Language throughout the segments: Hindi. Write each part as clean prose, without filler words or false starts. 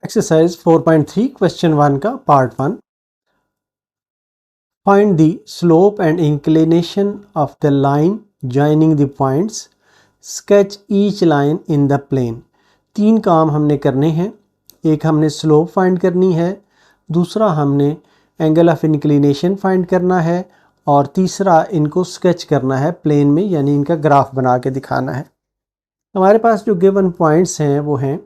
एक्सरसाइज 4.3 क्वेश्चन 1 का part 1। Find the slope and inclination of the line joining the points, sketch each line in the plane. 3 काम हमने करने हैं। एक हमने स्लोप फाइंड करनी है, दूसरा हमने एंगल ऑफ इंक्लिनेशन फाइंड करना है और तीसरा इनको स्केच करना है प्लेन में, यानी इनका ग्राफ बना के दिखाना है। हमारे पास जो गिवन पॉइंट्स हैं वो हैं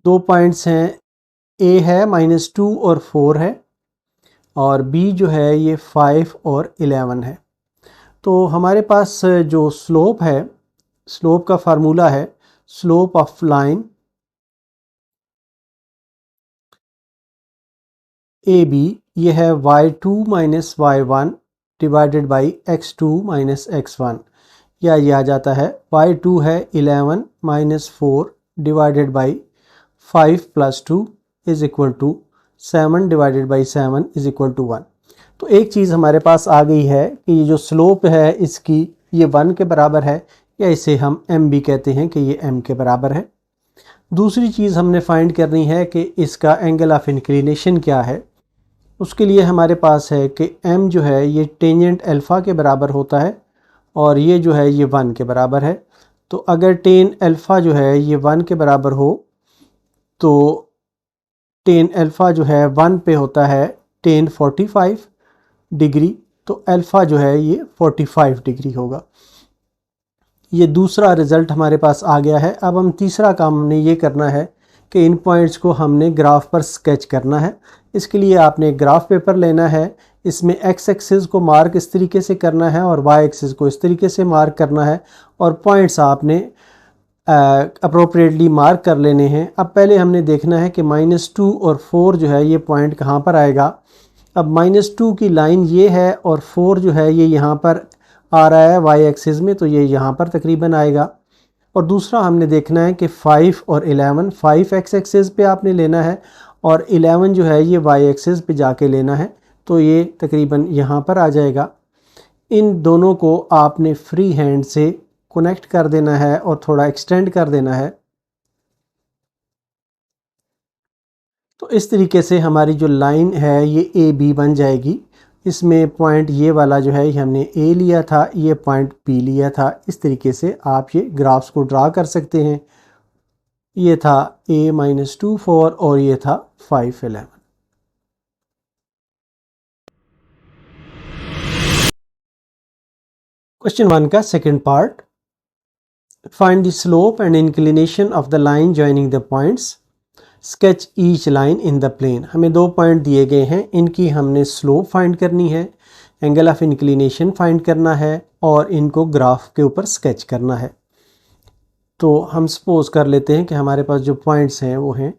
2 पॉइंट्स हैं, ए है -2 और 4 है, और बी जो है ये 5 और 11 है। तो हमारे पास जो स्लोप है, स्लोप का फार्मूला है slope of line A B, ये है y2 minus y1 divided by x2 minus x1, या ये आ जाता है y2 है 11 minus 4 divided by 5 plus 2 is equal to 7 divided by 7 is equal to 1। तो एक चीज़ हमारे पास आ गई है कि ये जो स्लोप है इसकी ये 1 के बराबर है, या इसे हम m भी कहते हैं कि ये m के बराबर है। दूसरी चीज़ हमने फाइंड करनी है कि इसका एंगल ऑफ इंक्लिनेशन क्या है। उसके लिए हमारे पास है कि m जो है ये टेंजेंट अल्फ़ा के बराबर होता है और ये जो है ये 1 के बराबर है। तो अगर टेन अल्फ़ा जो है ये 1 के बराबर हो तो टेन अल्फ़ा जो है 1 पे होता है टेन 45 डिग्री, तो अल्फ़ा जो है ये 45 डिग्री होगा। ये दूसरा रिज़ल्ट हमारे पास आ गया है। अब हम तीसरा काम हमने ये करना है कि इन पॉइंट्स को हमने ग्राफ पर स्केच करना है। इसके लिए आपने ग्राफ पेपर लेना है, इसमें एक्स एक्सिस को मार्क इस तरीके से करना है और वाई एक्सिस को इस तरीके से मार्क करना है, और पॉइंट्स आपने अप्रोप्रिएटली मार्क कर लेने हैं। अब पहले हमने देखना है कि -2 और 4 जो है ये पॉइंट कहाँ पर आएगा। अब -2 की लाइन ये है और 4 जो है ये यहाँ पर आ रहा है वाई एक्सिस में, तो ये यहाँ पर तकरीबन आएगा। और दूसरा हमने देखना है कि 5 और 11, 5 एक्स एक्सिस पे आपने लेना है और 11 जो है ये वाई एक्सिस पे जाके लेना है, तो ये तकरीबन यहाँ पर आ जाएगा। इन दोनों को आपने फ्री हैंड से कनेक्ट कर देना है और थोड़ा एक्सटेंड कर देना है। तो इस तरीके से हमारी जो लाइन है ये ए बी बन जाएगी। इसमें पॉइंट ये वाला जो है हमने ए लिया था, ये पॉइंट बी लिया था। इस तरीके से आप ये ग्राफ्स को ड्रा कर सकते हैं। ये था a -2 4 और ये था 5 11। क्वेश्चन 1 का second part, find the slope and inclination of the line joining the points, sketch each line in the plane. हमें 2 पॉइंट दिए गए हैं, इनकी हमने स्लोप फाइंड करनी है, एंगल ऑफ इंक्लिनेशन फाइंड करना है और इनको ग्राफ के ऊपर स्केच करना है। तो हम सपोज कर लेते हैं कि हमारे पास जो पॉइंट्स हैं वो हैं,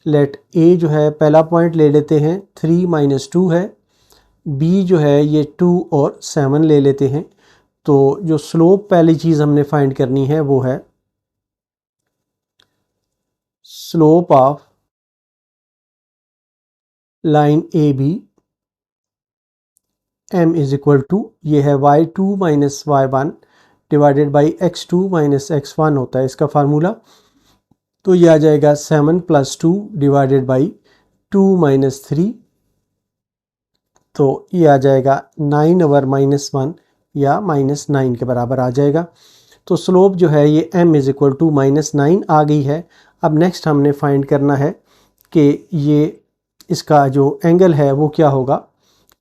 लेट ए जो है पहला पॉइंट ले लेते हैं 3 - 2 है, बी जो है ये 2 और 7 ले लेते हैं। तो जो स्लोप पहली चीज़ हमने फाइंड करनी है वो है slope of line A B, m is equal to, ये है y2 minus y1 divided by x2 minus x1 होता है इसका फार्मूला। तो ये आ जाएगा 7 + 2 डिवाइडेड बाई 2 - 3, तो ये आ जाएगा 9/-1 या -9 के बराबर आ जाएगा। तो स्लोप जो है ये m इज इक्वल टू -9 आ गई है। अब नेक्स्ट हमने फाइंड करना है कि ये इसका जो एंगल है वो क्या होगा।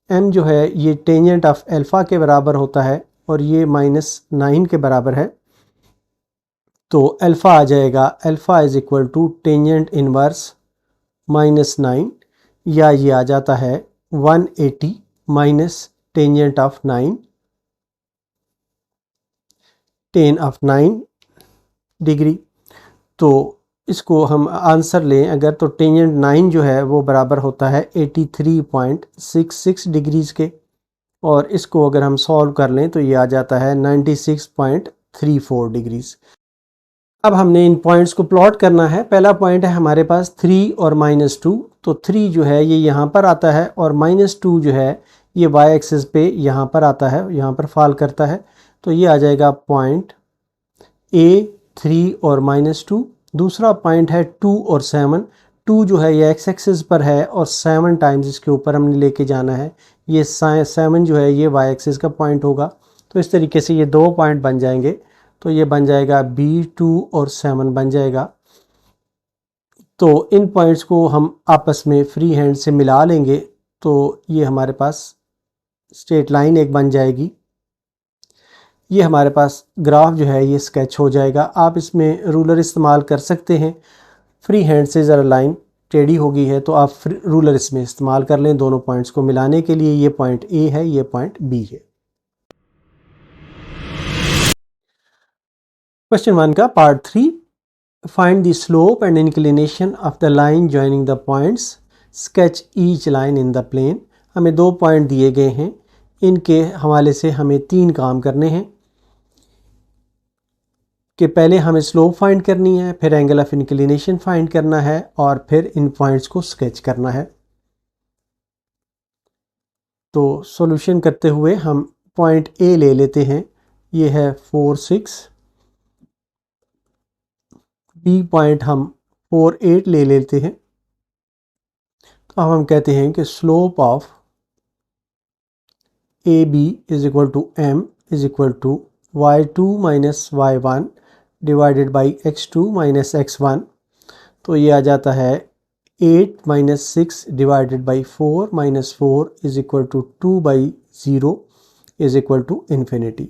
m जो है ये टेंजेंट ऑफ अल्फ़ा के बराबर होता है और ये -9 के बराबर है। तो अल्फ़ा आ जाएगा, alpha is equal to tangent inverse -9, या ये आ जाता है 180 minus tangent of 9, tan of 9 degree. तो इसको हम आंसर लें अगर, तो टेंजेंट 9 जो है वो बराबर होता है 83.66 डिग्रीज़ के, और इसको अगर हम सॉल्व कर लें तो ये आ जाता है 96.34 डिग्रीज़। अब हमने इन पॉइंट्स को प्लॉट करना है। पहला पॉइंट है हमारे पास 3 और -2, तो 3 जो है ये यहाँ पर आता है और -2 जो है ये y एक्सिस पे यहाँ पर आता है, यहाँ पर फॉल करता है। तो ये आ जाएगा पॉइंट A 3 और -2। दूसरा पॉइंट है 2 और 7। 2 जो है ये x एक्सिस पर है और 7 टाइम्स इसके ऊपर हमने लेके जाना है। ये 7 जो है ये y एक्सिस का पॉइंट होगा। तो इस तरीके से ये दो पॉइंट बन जाएंगे। तो ये बन जाएगा B2 और 7 बन जाएगा। तो इन पॉइंट्स को हम आपस में फ्री हैंड से मिला लेंगे तो ये हमारे पास स्ट्रेट लाइन एक बन जाएगी। ये हमारे पास ग्राफ जो है ये स्केच हो जाएगा। आप इसमें रूलर इस्तेमाल कर सकते हैं। फ्री हैंड से ज़रा लाइन टेढ़ी हो गई है तो आप रूलर इसमें इस्तेमाल कर लें दोनों पॉइंट्स को मिलाने के लिए। ये पॉइंट A है, ये पॉइंट B है। क्वेश्चन 1 का part 3, find the slope and inclination of the line joining the points, sketch each line in the plane. हमें दो पॉइंट दिए गए हैं, इनके हवाले से हमें 3 काम करने हैं कि पहले हमें स्लोप फाइंड करनी है, फिर एंगल ऑफ इंक्लिनेशन फाइंड करना है और फिर इन पॉइंट्स को स्केच करना है। तो सॉल्यूशन करते हुए हम पॉइंट A ले लेते हैं, ये है 4 6। B पॉइंट हम 4 8 ले लेते हैं। तो अब हम कहते हैं कि slope of AB is equal to M is equal to y2 minus y1 divided by x2 minus x1। तो ये आ जाता है 8 minus 6 divided by 4 minus 4 is equal to 2 by 0 is equal to infinity.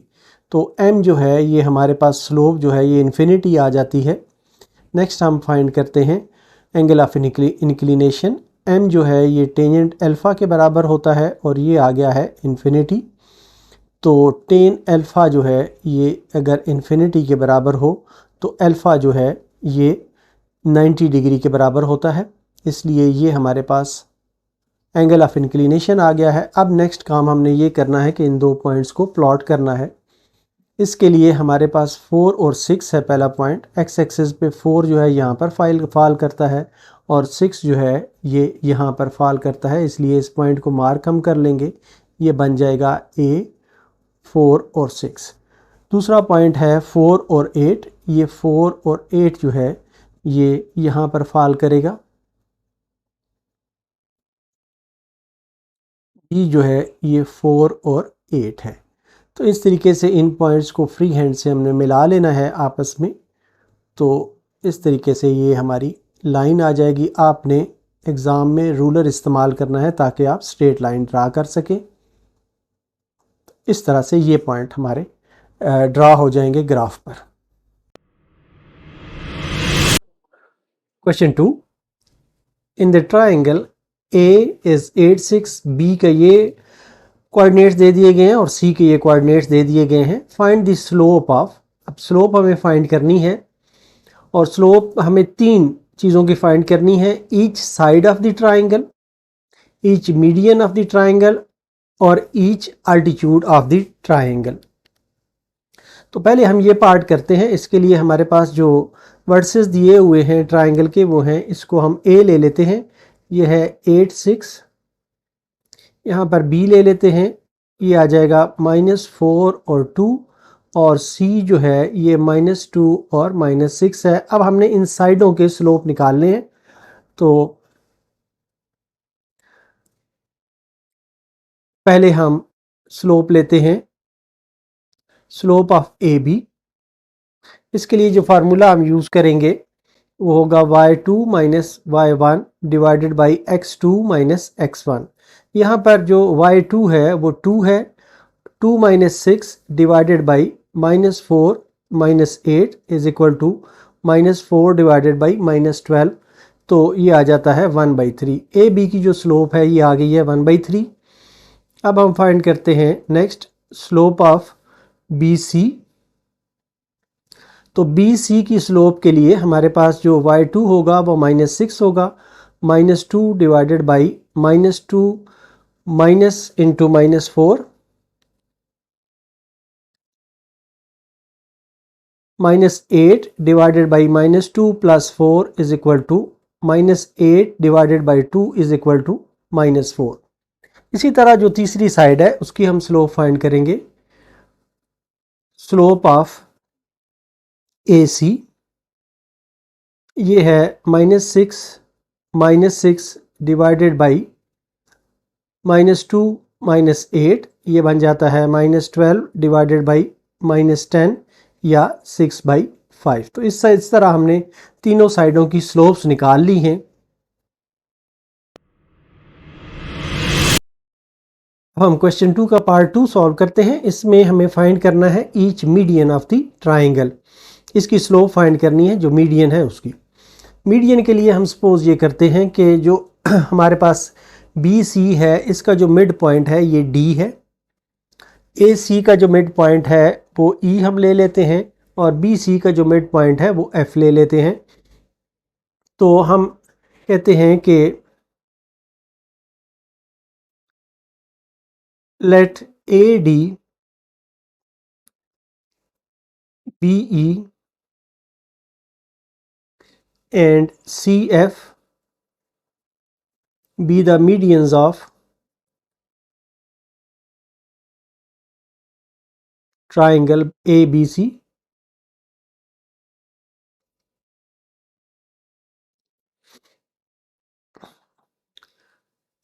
तो m जो है ये हमारे पास स्लोप जो है ये इन्फिनिटी आ जाती है। नेक्स्ट हम फाइंड करते हैं एंगल ऑफ इंक्लिनेशन। m जो है ये टेंजेंट अल्फ़ा के बराबर होता है और ये आ गया है इन्फिनिटी। तो टेन अल्फ़ा जो है ये अगर इन्फिनिटी के बराबर हो तो अल्फ़ा जो है ये 90 डिग्री के बराबर होता है, इसलिए ये हमारे पास एंगल ऑफ इंक्लिनेशन आ गया है। अब नेक्स्ट काम हमने ये करना है कि इन दो पॉइंट्स को प्लॉट करना है। इसके लिए हमारे पास 4 और 6 है। पहला पॉइंट x एक्सिस पे 4 जो है यहाँ पर फॉल करता है और 6 जो है ये यहाँ पर फॉल करता है, इसलिए इस पॉइंट को मार्क हम कर लेंगे। ये बन जाएगा A 4 और 6। दूसरा पॉइंट है 4 और 8। ये 4 और 8 जो है ये यहाँ पर फॉल करेगा। B जो है ये 4 और 8 है। तो इस तरीके से इन पॉइंट्स को फ्री हैंड से हमने मिला लेना है आपस में। तो इस तरीके से ये हमारी लाइन आ जाएगी। आपने एग्ज़ाम में रूलर इस्तेमाल करना है ताकि आप स्ट्रेट लाइन ड्रा कर सकें। इस तरह से ये पॉइंट हमारे ड्रा हो जाएंगे ग्राफ पर। Question 2, in the triangle A is 8 6, B का ये कोऑर्डिनेट्स दे दिए गए हैं और C के ये कोऑर्डिनेट्स दे दिए गए हैं। फाइंड द स्लोप ऑफ, अब स्लोप हमें फाइंड करनी है और स्लोप हमें 3 चीज़ों की फाइंड करनी है। Each side of the triangle, each median of the triangle और each altitude of the triangle. तो पहले हम ये पार्ट करते हैं। इसके लिए हमारे पास जो वर्सेस दिए हुए हैं ट्राइंगल के वो हैं, इसको हम A ले लेते हैं, ये है 8 6। यहाँ पर B ले लेते हैं, ये आ जाएगा -4 और 2 और C जो है ये -2 और -6 है। अब हमने इन साइडों के स्लोप निकालने हैं। तो पहले हम स्लोप लेते हैं, स्लोप ऑफ AB। इसके लिए जो फार्मूला हम यूज़ करेंगे वो होगा y2 minus y1 divided by x2 minus x1। यहाँ पर जो y2 है वो 2 है, 2 minus 6 divided by -4 minus 8 is equal to -4 divided by -12। तो ये आ जाता है 1/3। ए बी की जो स्लोप है ये आ गई है 1/3। अब हम फाइंड करते हैं next slope of B C. तो बी सी की स्लोप के लिए हमारे पास जो y2 होगा वो -6 होगा, -2 divided by -2 minus into -4 -8 divided by -2 plus 4 is equal to -8 divided by 2 is equal to -4। इसी तरह जो तीसरी साइड है उसकी हम स्लोप फाइंड करेंगे। स्लोप ऑफ AC ये है -6 डिवाइडेड बाई -2 -8, ये बन जाता है -12 डिवाइडेड बाई -10 या 6/5। तो इस तरह हमने तीनों साइडों की स्लोप्स निकाल ली हैं। अब हम क्वेश्चन 2 का पार्ट 2 सॉल्व करते हैं। इसमें हमें फाइंड करना है each median of the triangle. इसकी स्लोप फाइंड करनी है जो मीडियन है उसकी। मीडियन के लिए हम सपोज ये करते हैं कि जो हमारे पास BC है इसका जो मिड पॉइंट है ये D है। AC का जो मिड पॉइंट है वो E हम ले लेते हैं और BC का जो मिड पॉइंट है वो F ले लेते हैं। तो हम कहते हैं कि let AD BE and CF be the medians of triangle ABC।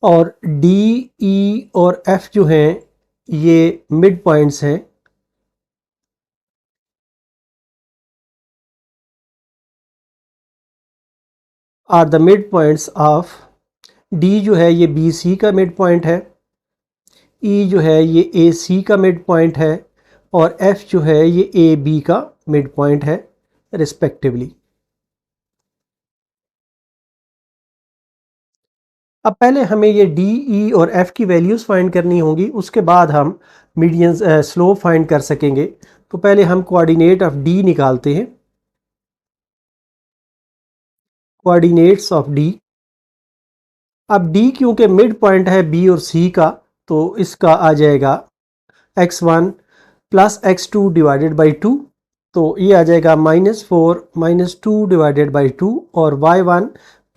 और D, E और F जो हैं ये मिड पॉइंट्स हैं। Are the mid points of D जो है ये BC का मिड पॉइंट है, E जो है ये AC का मिड पॉइंट है और F जो है ये AB का मिड पॉइंट है रिस्पेक्टिवली। अब पहले हमें ये D, E और F की वैल्यूज़ फाइंड करनी होंगी, उसके बाद हम मीडियंस स्लोप फाइंड कर सकेंगे। तो पहले हम कोऑर्डिनेट ऑफ D निकालते हैं। Coordinates of D। अब D क्योंकि मिड पॉइंट है B और C का तो इसका आ जाएगा x1 plus x2 divided by 2। तो ये आ जाएगा -4 -2 डिवाइडेड बाई 2 और y1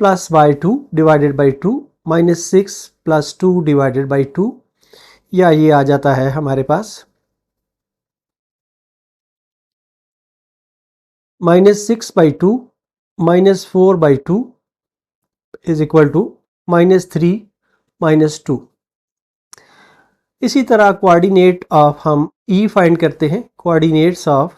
plus y2 divided by 2 -6 plus 2 divided by 2, या ये आ जाता है हमारे पास -6/2 -4/2 इज इक्वल टू -3 -2। इसी तरह कोऑर्डिनेट ऑफ हम E फाइंड करते हैं। कोऑर्डिनेट्स ऑफ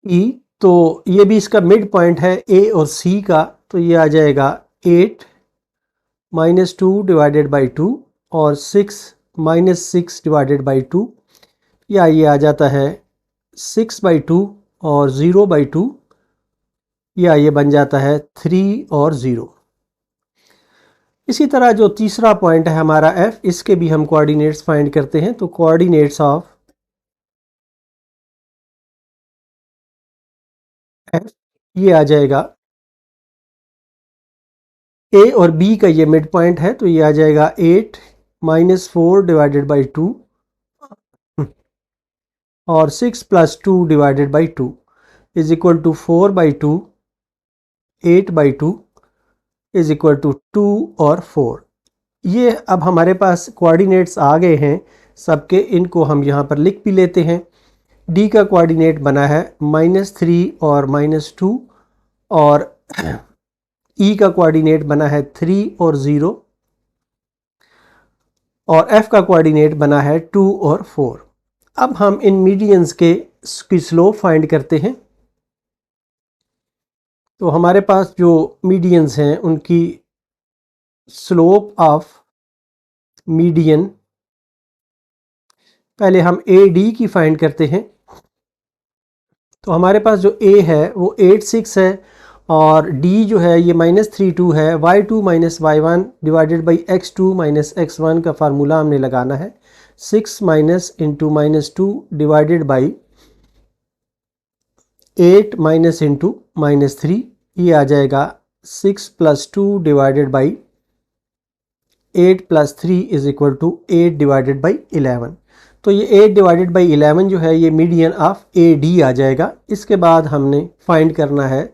E, तो ये भी इसका मिड पॉइंट है A और C का, तो ये आ जाएगा 8 -2 डिवाइडेड बाई 2 और 6 डिवाइडेड बाई 2, या ये आ जाता है 6/2 और 0/2, या ये बन जाता है 3 और 0। इसी तरह जो तीसरा पॉइंट है हमारा F, इसके भी हम कोऑर्डिनेट्स फाइंड करते हैं। तो कोऑर्डिनेट्स ऑफ F ये आ जाएगा A और B का ये मिड पॉइंट है, तो ये आ जाएगा 8 -4 डिवाइडेड बाई 2 और 6 plus 2 divided by 2 is equal to 4/2 8/2 is equal to 2 और 4। ये अब हमारे पास कोऑर्डिनेट्स आ गए हैं सबके, इनको हम यहाँ पर लिख भी लेते हैं। D का कोऑर्डिनेट बना है -3 और -2 और E का कोऑर्डिनेट बना है 3 और 0 और F का कोऑर्डिनेट बना है 2 और 4। अब हम इन मीडियंस की स्लोप फाइंड करते हैं। तो हमारे पास जो मीडियंस हैं उनकी स्लोप ऑफ मीडियन, पहले हम AD की फाइंड करते हैं। तो हमारे पास जो A है वो 8 6 है और D जो है ये -3 2 है। y2 - y1 divided by x2 - x1 का फार्मूला हमने लगाना है। 6 minus into -2 divided by 8 minus into -3, ये आ जाएगा 6 + 2 divided by 8 + 3 is equal to 8 divided by 11। तो ये 8 डिवाइडेड बाई 11 जो है ये मीडियन ऑफ ए डी आ जाएगा। इसके बाद हमने फाइंड करना है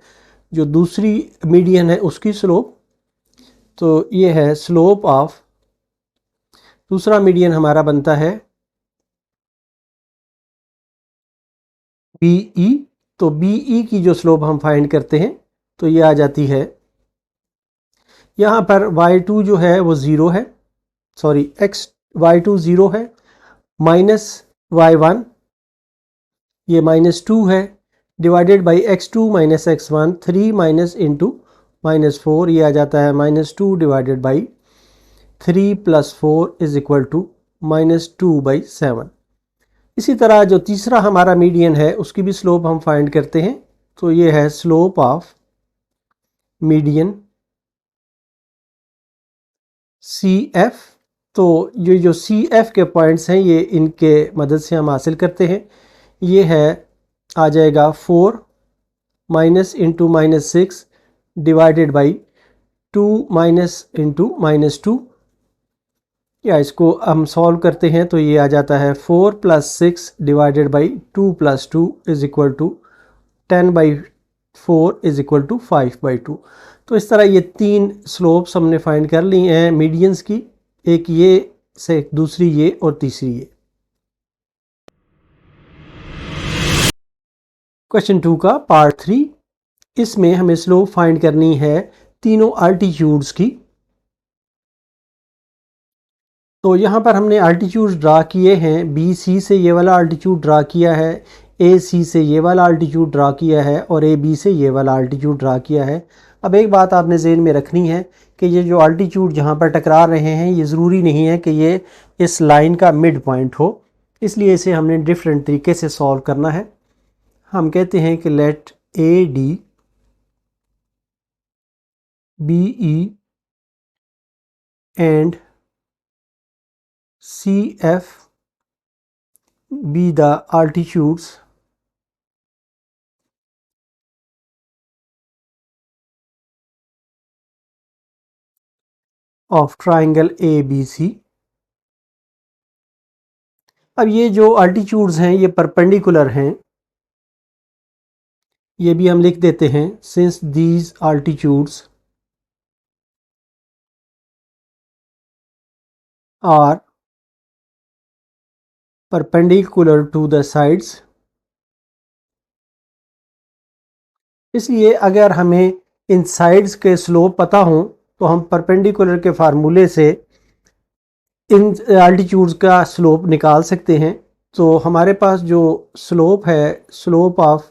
जो दूसरी मीडियन है उसकी स्लोप। तो ये है स्लोप ऑफ, दूसरा मीडियन हमारा बनता है बी ई। तो बी ई की जो स्लोप हम फाइंड करते हैं तो ये आ जाती है, यहाँ पर y2 जो है वो ज़ीरो है, सॉरी y2 ज़ीरो है, माइनस y1 ये -2 है, divided by x2 minus x1, 3 minus into -4 ये आ जाता है -2 divided by 3 + 4 is equal to -2/7। इसी तरह जो तीसरा हमारा मीडियन है उसकी भी स्लोप हम फाइंड करते हैं। तो ये है slope of median C F. तो ये जो सी एफ के पॉइंट्स हैं ये इनके मदद से हम हासिल करते हैं। ये है आ जाएगा 4 minus into -6 divided by 2 minus into -2, या इसको हम सॉल्व करते हैं तो ये आ जाता है 4 + 6 divided by 2 + 2 is equal to 10/4 is equal to 5/2। तो इस तरह ये तीन स्लोप्स हमने फाइंड कर ली हैं मीडियंस की, एक ये से दूसरी ये और तीसरी ये। क्वेश्चन 2 का पार्ट 3, इसमें हमें स्लोप फाइंड करनी है तीनों अल्टीट्यूड्स की। तो यहाँ पर हमने अल्टीट्यूड ड्रा किए हैं, बी सी से ये वाला अल्टीट्यूड ड्रा किया है, ए सी से ये वाला अल्टीट्यूड ड्रा किया है और ए बी से ये वाला अल्टीट्यूड ड्रा किया है। अब एक बात आपने ज़हन में रखनी है कि ये जो अल्टीट्यूड जहाँ पर टकरा रहे हैं ये ज़रूरी नहीं है कि ये इस लाइन का मिड पॉइंट हो, इसलिए इसे हमने डिफरेंट तरीके से सॉल्व करना है। हम कहते हैं कि let A D B E and CF be the altitudes of triangle ABC। अब ये जो अल्टीट्यूड्स हैं ये परपेंडिकुलर हैं, ये भी हम लिख देते हैं, since these altitudes are perpendicular to the sides। इसलिए अगर हमें इन साइड्स के स्लोप पता हो तो हम परपेंडिकुलर के फार्मूले से इन अल्टीट्यूड्स का स्लोप निकाल सकते हैं। तो हमारे पास जो स्लोप है, स्लोप ऑफ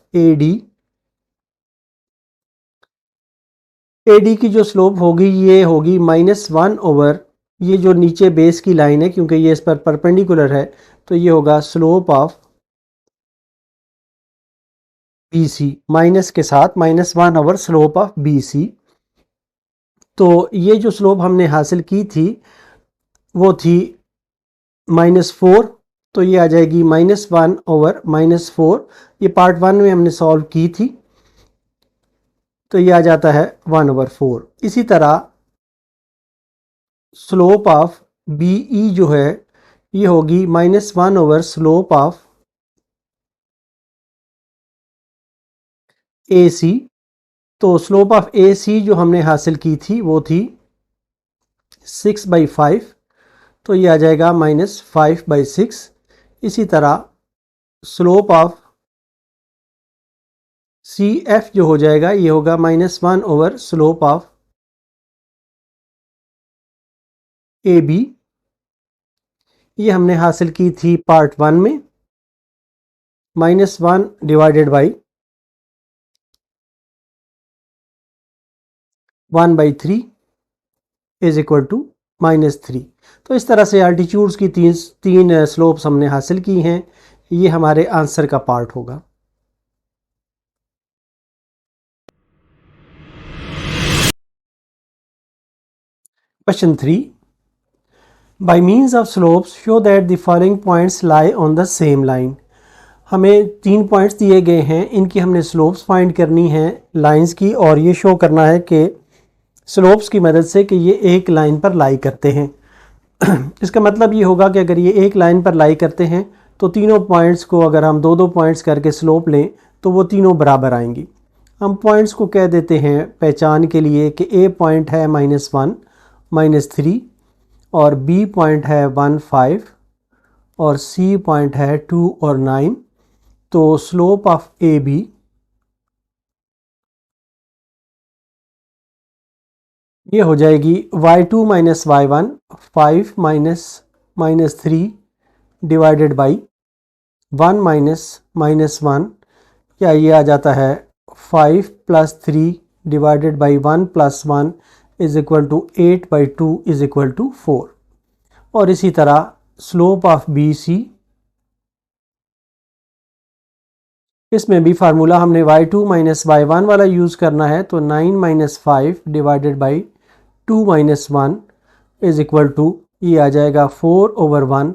AD की जो स्लोप होगी ये होगी -1 ओवर ये जो नीचे बेस की लाइन है, क्योंकि ये इस पर परपेंडिकुलर है तो ये होगा स्लोप ऑफ BC माइनस के साथ -1 ओवर स्लोप ऑफ BC। तो ये जो स्लोप हमने हासिल की थी वो थी -4, तो ये आ जाएगी -1 ओवर -4। ये पार्ट 1 में हमने सॉल्व की थी तो ये आ जाता है 1/4। इसी तरह स्लोप ऑफ BE जो है ये होगी -1 ओवर स्लोप ऑफ AC। तो स्लोप ऑफ AC जो हमने हासिल की थी वो थी 6/5, तो ये आ जाएगा -5/6। इसी तरह स्लोप ऑफ CF जो हो जाएगा ये होगा -1 ओवर स्लोप ऑफ AB। ये हमने हासिल की थी पार्ट 1 में, -1 divided by 1/3 is equal to -3। तो इस तरह से अल्टीट्यूड्स की तीन स्लोप्स हमने हासिल की हैं। ये हमारे आंसर का पार्ट होगा। Question 3, by means of slopes show that the following points lie on the same line. हमें 3 पॉइंट्स दिए गए हैं, इनकी हमने स्लोप्स फाइंड करनी है लाइंस की, और ये शो करना है कि स्लोप्स की मदद से कि ये एक लाइन पर लाई करते हैं। इसका मतलब ये होगा कि अगर ये एक लाइन पर लाई करते हैं तो तीनों पॉइंट्स को अगर हम दो दो पॉइंट्स करके स्लोप लें तो वो तीनों बराबर आएंगी। हम पॉइंट्स को कह देते हैं पहचान के लिए कि ए पॉइंट है -1 -3 और बी पॉइंट है 1 5 और सी पॉइंट है 2 और 9। तो स्लोप ऑफ ए बी ये हो जाएगी y2 minus y1 5 minus 3 divided by 1 minus 1, या ये आ जाता है 5 plus 3 divided by 1 plus 1 is equal to 8/2 is equal to 4। और इसी तरह स्लोप ऑफ बी सी, इसमें भी फार्मूला हमने y2 माइनस y1 वाला यूज़ करना है। तो 9 minus 5 divided by 2 minus 1 is equal to, ये आ जाएगा 4/1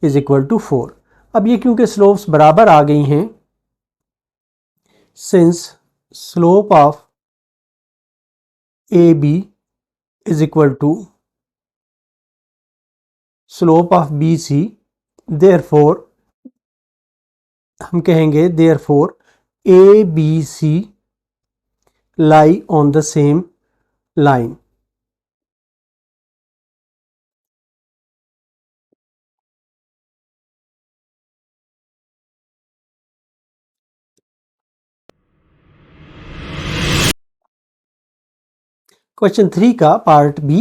इज इक्वल टू 4। अब ये क्योंकि स्लोप्स बराबर आ गई हैं, since slope of A B is equal to slope of B C, therefore हम कहेंगे therefore A B C lie on the same line. Question 3 का पार्ट बी,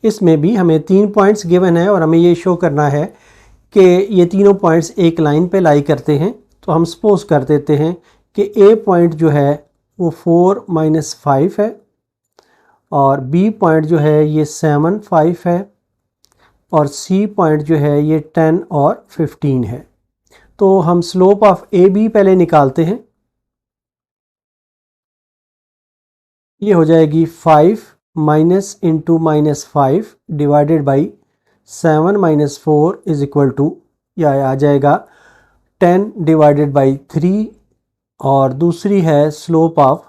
इसमें भी हमें 3 पॉइंट्स गिवन है और हमें ये शो करना है कि ये तीनों पॉइंट्स एक लाइन पे लाई करते हैं। तो हम सपोज कर देते हैं कि ए पॉइंट जो है वो 4 माइनस 5 है और बी पॉइंट जो है ये 7 5 है और सी पॉइंट जो है ये 10 और 15 है। तो हम स्लोप ऑफ ए बी पहले निकालते हैं। ये हो जाएगी 5 minus into minus 5 divided by 7 minus 4 is equal to, यह आ जाएगा 10 डिवाइडेड बाई 3। और दूसरी है स्लोप ऑफ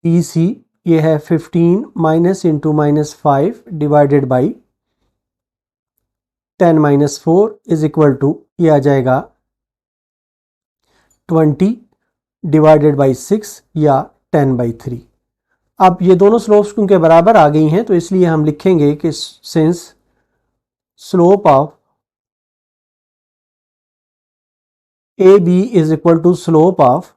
बी सी, ये है 15 minus into minus 5 divided by 10 minus 4 is equal to, ये आ जाएगा 20 डिवाइडेड बाई 6 या 10/3। अब ये दोनों स्लोप्स क्योंकि बराबर आ गई हैं तो इसलिए हम लिखेंगे कि since slope of A B is equal to slope of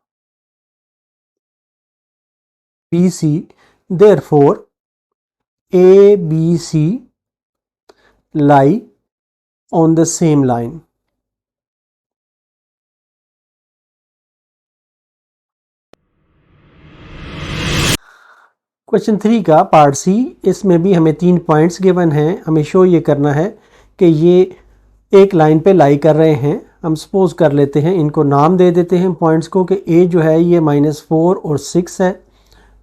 B C, therefore A B C lie on the same line. Question 3 का पार्ट सी, इसमें भी हमें 3 पॉइंट्स गिवन हैं। हमें शो ये करना है कि ये एक लाइन पे लाई कर रहे हैं। हम सपोज कर लेते हैं, इनको नाम दे देते हैं पॉइंट्स को कि ए जो है ये -4 और 6 है,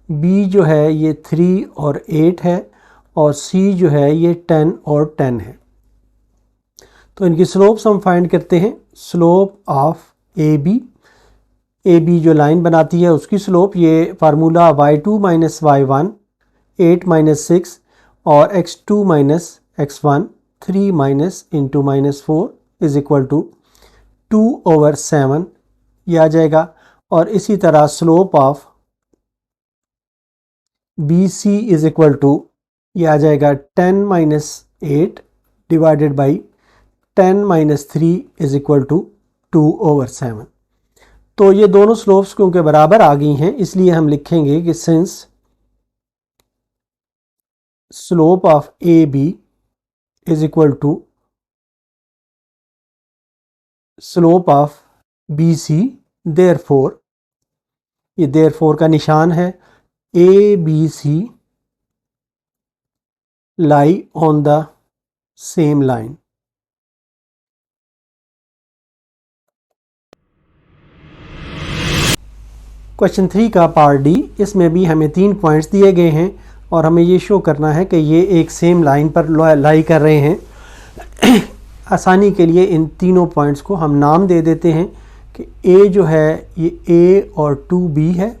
बी जो है ये 3 और 8 है और सी जो है ये 10 और 10 है। तो इनकी स्लोप्स हम फाइंड करते हैं। स्लोप ऑफ ए बी जो लाइन बनाती है उसकी स्लोप, ये formula y2 minus y1 8 minus 6 और x2 minus x1 3 minus into minus 4 is equal to 2/7 ये आ जाएगा। और इसी तरह slope of B C is equal to, ये आ जाएगा 10 minus 8 divided by 10 minus 3 is equal to 2/7। तो ये दोनों स्लोप्स क्योंकि बराबर आ गई हैं इसलिए हम लिखेंगे कि since slope of A B is equal to slope of B C, therefore, ये देयरफॉर का निशान है, A B C lie on the same line. Question 3 का पार्ट डी, इसमें भी हमें 3 पॉइंट्स दिए गए हैं और हमें ये शो करना है कि ये एक सेम लाइन पर लाई कर रहे हैं। आसानी के लिए इन तीनों पॉइंट्स को हम नाम दे देते हैं कि ए जो है ये ए और 2b है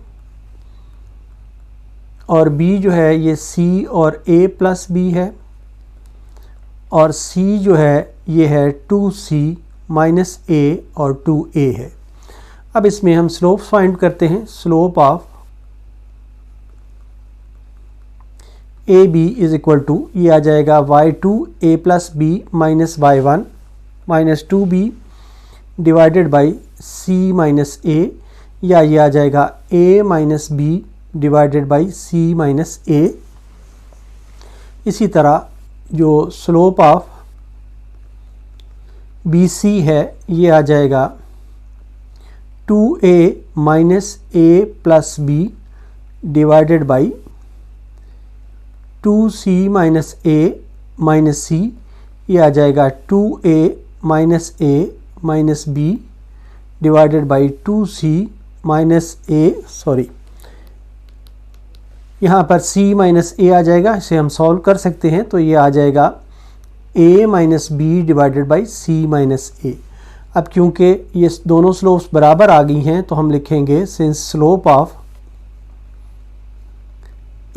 और b जो है ये c और a प्लस b है और c जो है ये है 2c माइनस a और 2a है। अब इसमें हम स्लोप फाइंड करते हैं। Slope of A B is equal to, ये आ जाएगा y2 a plus B minus y1 minus 2b divided by c minus a, या ये आ जाएगा a minus B divided by c minus a। इसी तरह जो स्लोप ऑफ बी सी है ये आ जाएगा 2a minus a plus B divided by 2c minus a minus c, ये आ जाएगा 2a minus a minus b divided by 2c minus a, sorry यहाँ पर c माइनस a आ जाएगा, इसे हम सॉल्व कर सकते हैं। तो ये आ जाएगा a minus B divided by c minus a। अब क्योंकि ये दोनों स्लोप्स बराबर आ गई हैं तो हम लिखेंगे since slope of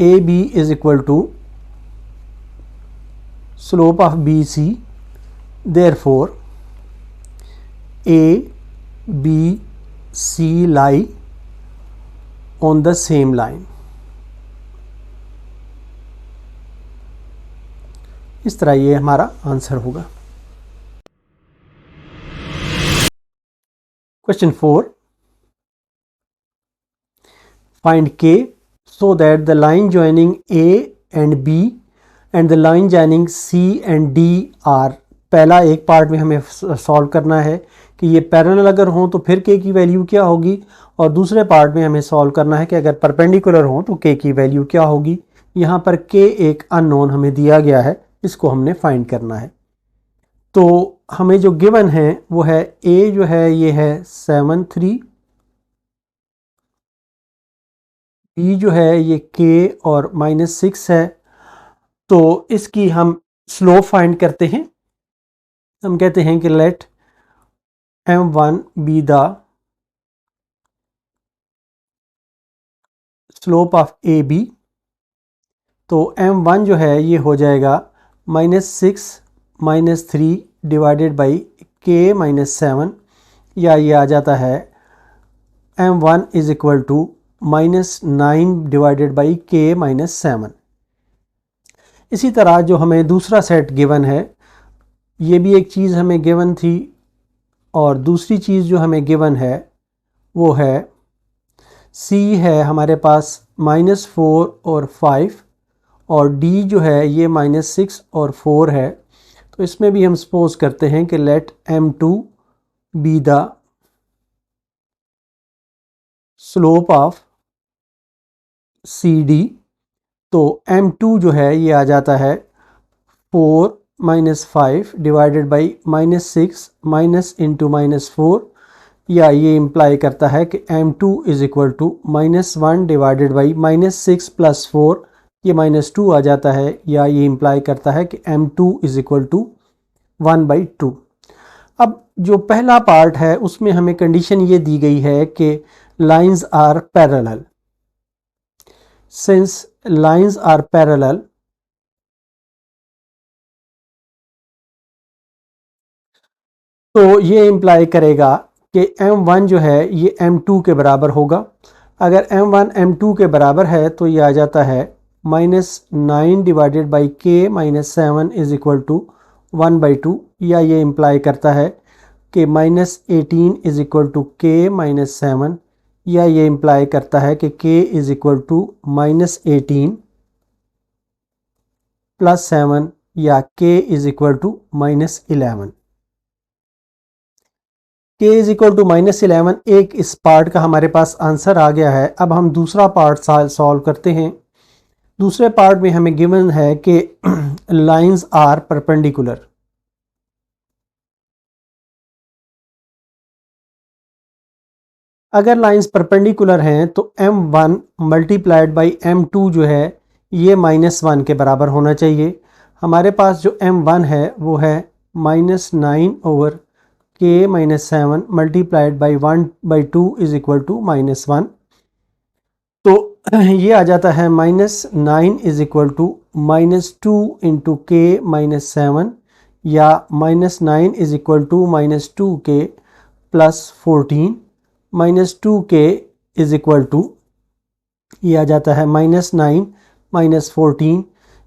A B is equal to slope of B C, therefore A B C lie on the same line. इस तरह ये हमारा आंसर होगा। Question 4. Find K so that the line joining A and B and the line joining C and D are, पहला एक पार्ट में हमें सॉल्व करना है कि ये पैरेलल अगर हों तो फिर K की वैल्यू क्या होगी, और दूसरे पार्ट में हमें सॉल्व करना है कि अगर परपेंडिकुलर हों तो K की वैल्यू क्या होगी। यहाँ पर K एक अननोन हमें दिया गया है, इसको हमने फाइंड करना है। तो हमें जो गिवन है वो है A जो है ये है 7 3, B जो है ये K और -6 है। तो इसकी हम स्लोप फाइंड करते हैं। हम कहते हैं कि let M1 be the slope of AB। तो M1 जो है ये हो जाएगा -6 -3 डिवाइडेड बाई K -7, या ये आ जाता है M1 is equal to -9 divided by K -7। इसी तरह जो हमें दूसरा सेट गिवन है, ये भी एक चीज़ हमें गिवन थी, और दूसरी चीज़ जो हमें गिवन है वो है C है हमारे पास -4 और 5, और D जो है ये -6 और 4 है। तो इसमें भी हम सपोज करते हैं कि let M2 be the slope of CD। तो M2 जो है ये आ जाता है 4 -5 डिवाइडेड बाई -6 माइनस इंटू -4, या ये इम्प्लाई करता है कि M2 is equal to -1 divided by -6 plus 4, ये -2 आ जाता है, या ये इम्प्लाई करता है कि M2 इज इक्वल टू 1/2। अब जो पहला पार्ट है उसमें हमें कंडीशन ये दी गई है कि lines are parallel. Since lines are parallel, तो ये इम्प्लाई करेगा कि M1 जो है ये M2 के बराबर होगा। अगर M1 M2 के बराबर है तो ये आ जाता है -9 divided by K -7 is equal to 1/2, या ये इम्प्लाई करता है कि -18 इज इक्वल टू K -7, या ये इम्प्लाई करता है कि K is equal to -18 plus 7, या K is equal to -11। K is equal to -11 एक इस पार्ट का हमारे पास आंसर आ गया है। अब हम दूसरा पार्ट सॉल्व करते हैं। दूसरे पार्ट में हमें गिवन है कि लाइंस आर परपेंडिकुलर। अगर लाइंस परपेंडिकुलर हैं तो M1 मल्टीप्लाइड बाई M2 जो है ये -1 के बराबर होना चाहिए। हमारे पास जो M1 है वो है -9 over K -7 multiplied by 1/2 is equal to -1। तो ये आ जाता है -9 is equal to -2 into K -7, या -9 is equal to -2k plus 14, -2k is equal to ये आ जाता है -9 -14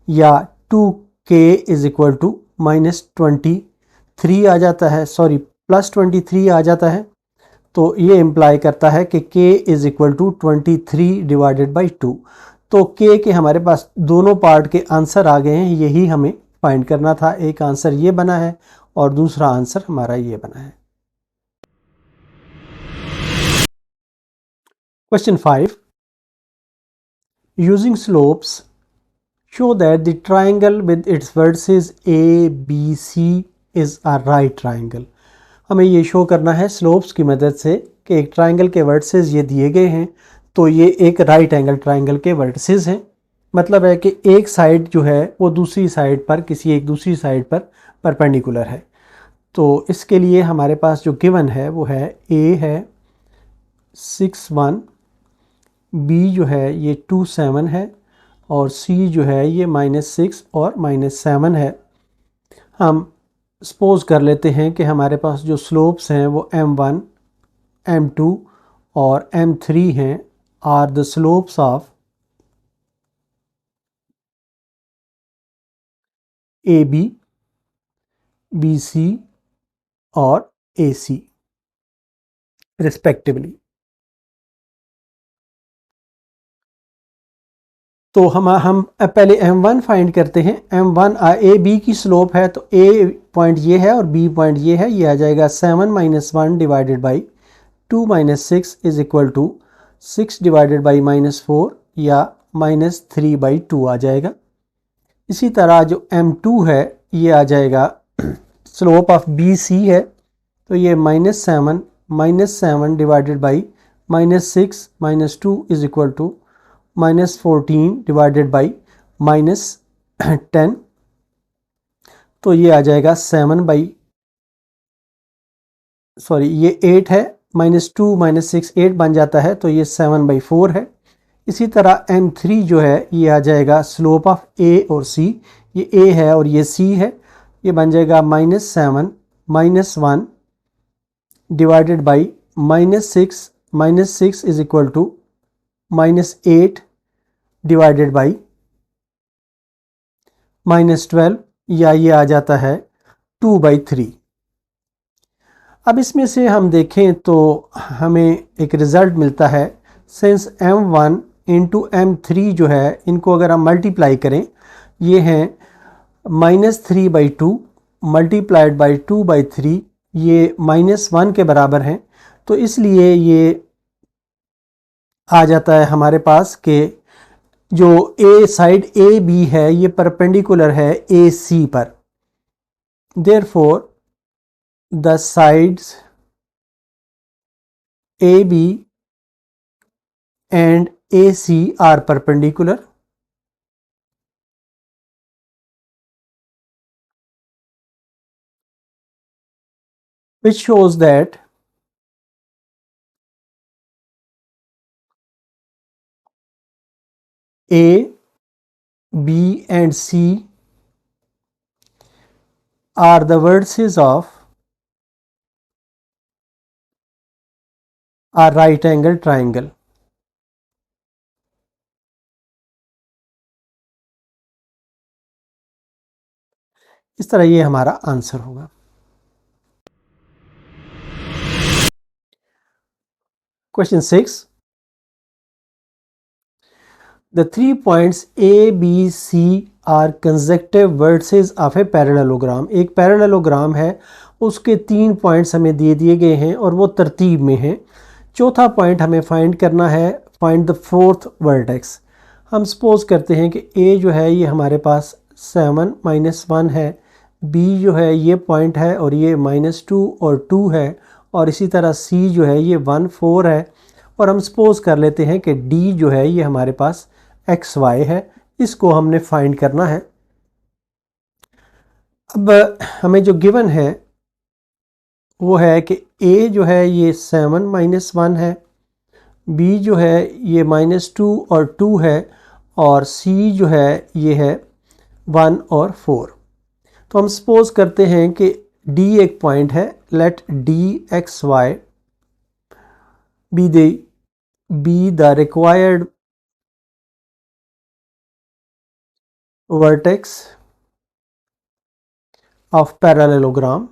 या 2k इज इक्वल टू -23 आ जाता है, सॉरी +23 आ जाता है। तो ये इम्प्लाई करता है कि k is equal to 23 divided by 2। तो k के हमारे पास दोनों पार्ट के आंसर आ गए हैं, यही हमें फाइंड करना था। एक आंसर ये बना है और दूसरा आंसर हमारा ये बना है। Question 5, using slopes show that the triangle with its vertices a b c is a right triangle। हमें ये शो करना है स्लोप्स की मदद से कि एक ट्राइंगल के वर्टिसेस ये दिए गए हैं, तो ये एक राइट एंगल ट्राइंगल के वर्टिसेस हैं। मतलब है कि एक साइड जो है वो दूसरी साइड पर किसी एक दूसरी साइड पर परपेंडिकुलर है। तो इसके लिए हमारे पास जो गिवन है वो है a है 6 1, b जो है ये 2 7 है और c जो है ये -6 और -7 है। हम सपोज कर लेते हैं कि हमारे पास जो स्लोप्स हैं वो m1, m2 और m3 हैं, are the slopes of AB, BC और AC रिस्पेक्टिवली। तो हम पहले m1 फाइंड करते हैं। m1 AB की स्लोप है, तो A पॉइंट ये है और B पॉइंट ये है, ये आ जाएगा 7 - 1 divided by 2 - 6 is equal to 6 divided by -4 या -3/2 आ जाएगा। इसी तरह जो m2 है ये आ जाएगा स्लोप ऑफ BC है, तो ये -7 divided by -6 -2 is equal to -14 divided by -10, तो ये आ जाएगा 8 है, -2 -6 8 बन जाता है, तो ये 7/4 है। इसी तरह m3 जो है ये आ जाएगा स्लोप ऑफ A और C, ये A है और ये C है, ये बन जाएगा -7 -1 divided by -6 is equal to -8 divided by -12 या ये आ जाता है 2/3। अब इसमें से हम देखें तो हमें एक रिज़ल्ट मिलता है। सिंस m1 इंटू m3 जो है इनको अगर हम मल्टीप्लाई करें, ये हैं -3/2 मल्टीप्लाइड बाई 2/3, ये -1 के बराबर हैं। तो इसलिए ये आ जाता है हमारे पास कि जो A साइड AB है ये परपेंडिकुलर है AC पर। Therefore the sides AB and AC are perpendicular, which shows that A, B and C are the vertices of a right angle triangle। इस तरह ये हमारा आंसर होगा। Question 6, the 3 points A, B, C are consecutive vertices of a parallelogram। एक पैरेललोग्राम है, उसके 3 पॉइंट्स हमें दे दिए गए हैं और वो तरतीब में हैं। चौथा पॉइंट हमें फाइंड करना है, फाइंड द फोर्थ वर्टेक्स। हम सपोज करते हैं कि A जो है ये हमारे पास 7 -1 है, B जो है ये पॉइंट है और ये -2 और 2 है, और इसी तरह C जो है ये 1 4 है, और हम सपोज कर लेते हैं कि D जो है ये हमारे पास XY है। इसको हमने फाइंड करना है। अब हमें जो गिवन है वो है कि A जो है ये 7 -1 है, B जो है ये -2 और 2 है, और C जो है ये है 1 और 4। तो हम सपोज करते हैं कि D एक पॉइंट है, late DXY be the required vertex of parallelogram.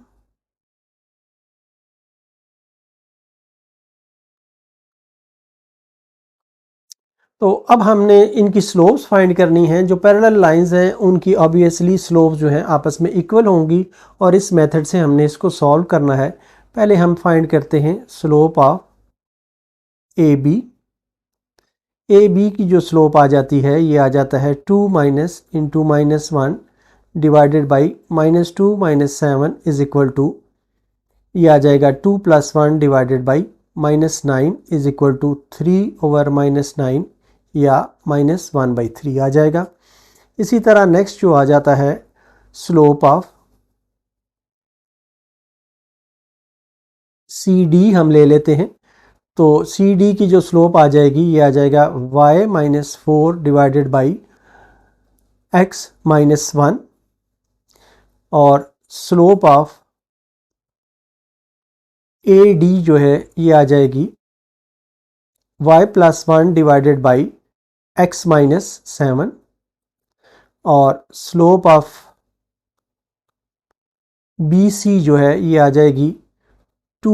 तो अब हमने इनकी स्लोप्स फाइंड करनी है। जो पैरेलल लाइंस हैं उनकी ऑब्वियसली स्लोप्स जो हैं आपस में इक्वल होंगी और इस मेथड से हमने इसको सॉल्व करना है। पहले हम फाइंड करते हैं स्लोप ऑफ AB की जो स्लोप आ जाती है ये आ जाता है 2 minus into -1 divided by -2 - 7 is equal to, ये आ जाएगा 2 + 1 divided by -9 is equal to 3 over -9 या -1/3 आ जाएगा। इसी तरह नेक्स्ट जो आ जाता है स्लोप ऑफ CD हम ले लेते हैं। तो CD की जो स्लोप आ जाएगी ये आ जाएगा y - 4 डिवाइडेड बाई x - 1 और स्लोप ऑफ AD जो है ये आ जाएगी y + 1 डिवाइडेड बाई x - 7 और स्लोप ऑफ BC जो है ये आ जाएगी 2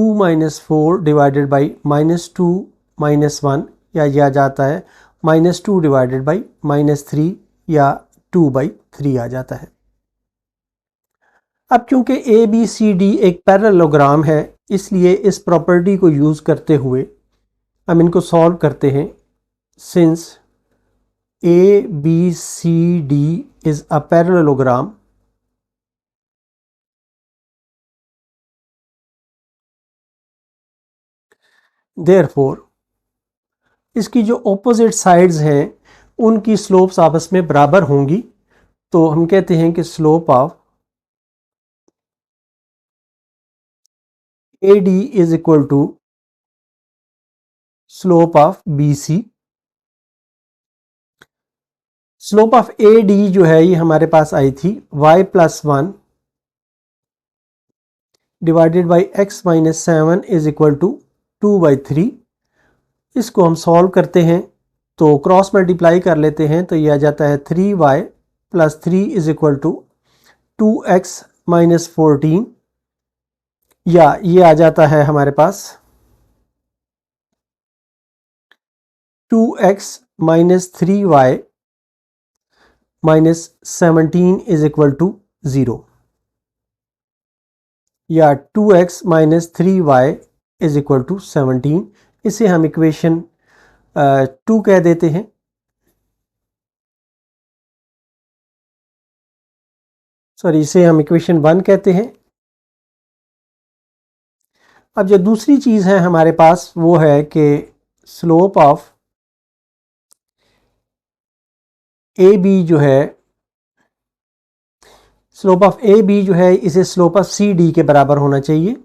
- 4 डिवाइडेड बाई -2 - 1 या ये आ जाता है -2 डिवाइडेड बाई -3 या 2/3 आ जाता है। अब क्योंकि ABCD एक पैरेललोग्राम है इसलिए इस प्रॉपर्टी को यूज़ करते हुए हम इनको सॉल्व करते हैं। Since ABCD is a parallelogram, therefore इसकी जो ऑपोजिट साइड्स हैं उनकी स्लोप्स आपस में बराबर होंगी। तो हम कहते हैं कि slope of AD is equal to slope of BC। Slope of AD जो है ये हमारे पास आई थी y + 1 divided by x - 7 is equal to 2/3। इसको हम सॉल्व करते हैं तो क्रॉस मल्टीप्लाई कर लेते हैं तो ये आ जाता है 3y + 3 is equal to 2x - 14 या ये आ जाता है हमारे पास 2x - 3y - 17 is equal to 0 या 2x - 3y is equal to 17। इसे हम इक्वेशन 2 कह देते हैं। सॉरी, इसे हम इक्वेशन 1 कहते हैं। अब जो दूसरी चीज़ है हमारे पास वो है कि स्लोप ऑफ AB जो है इसे स्लोप ऑफ CD के बराबर होना चाहिए।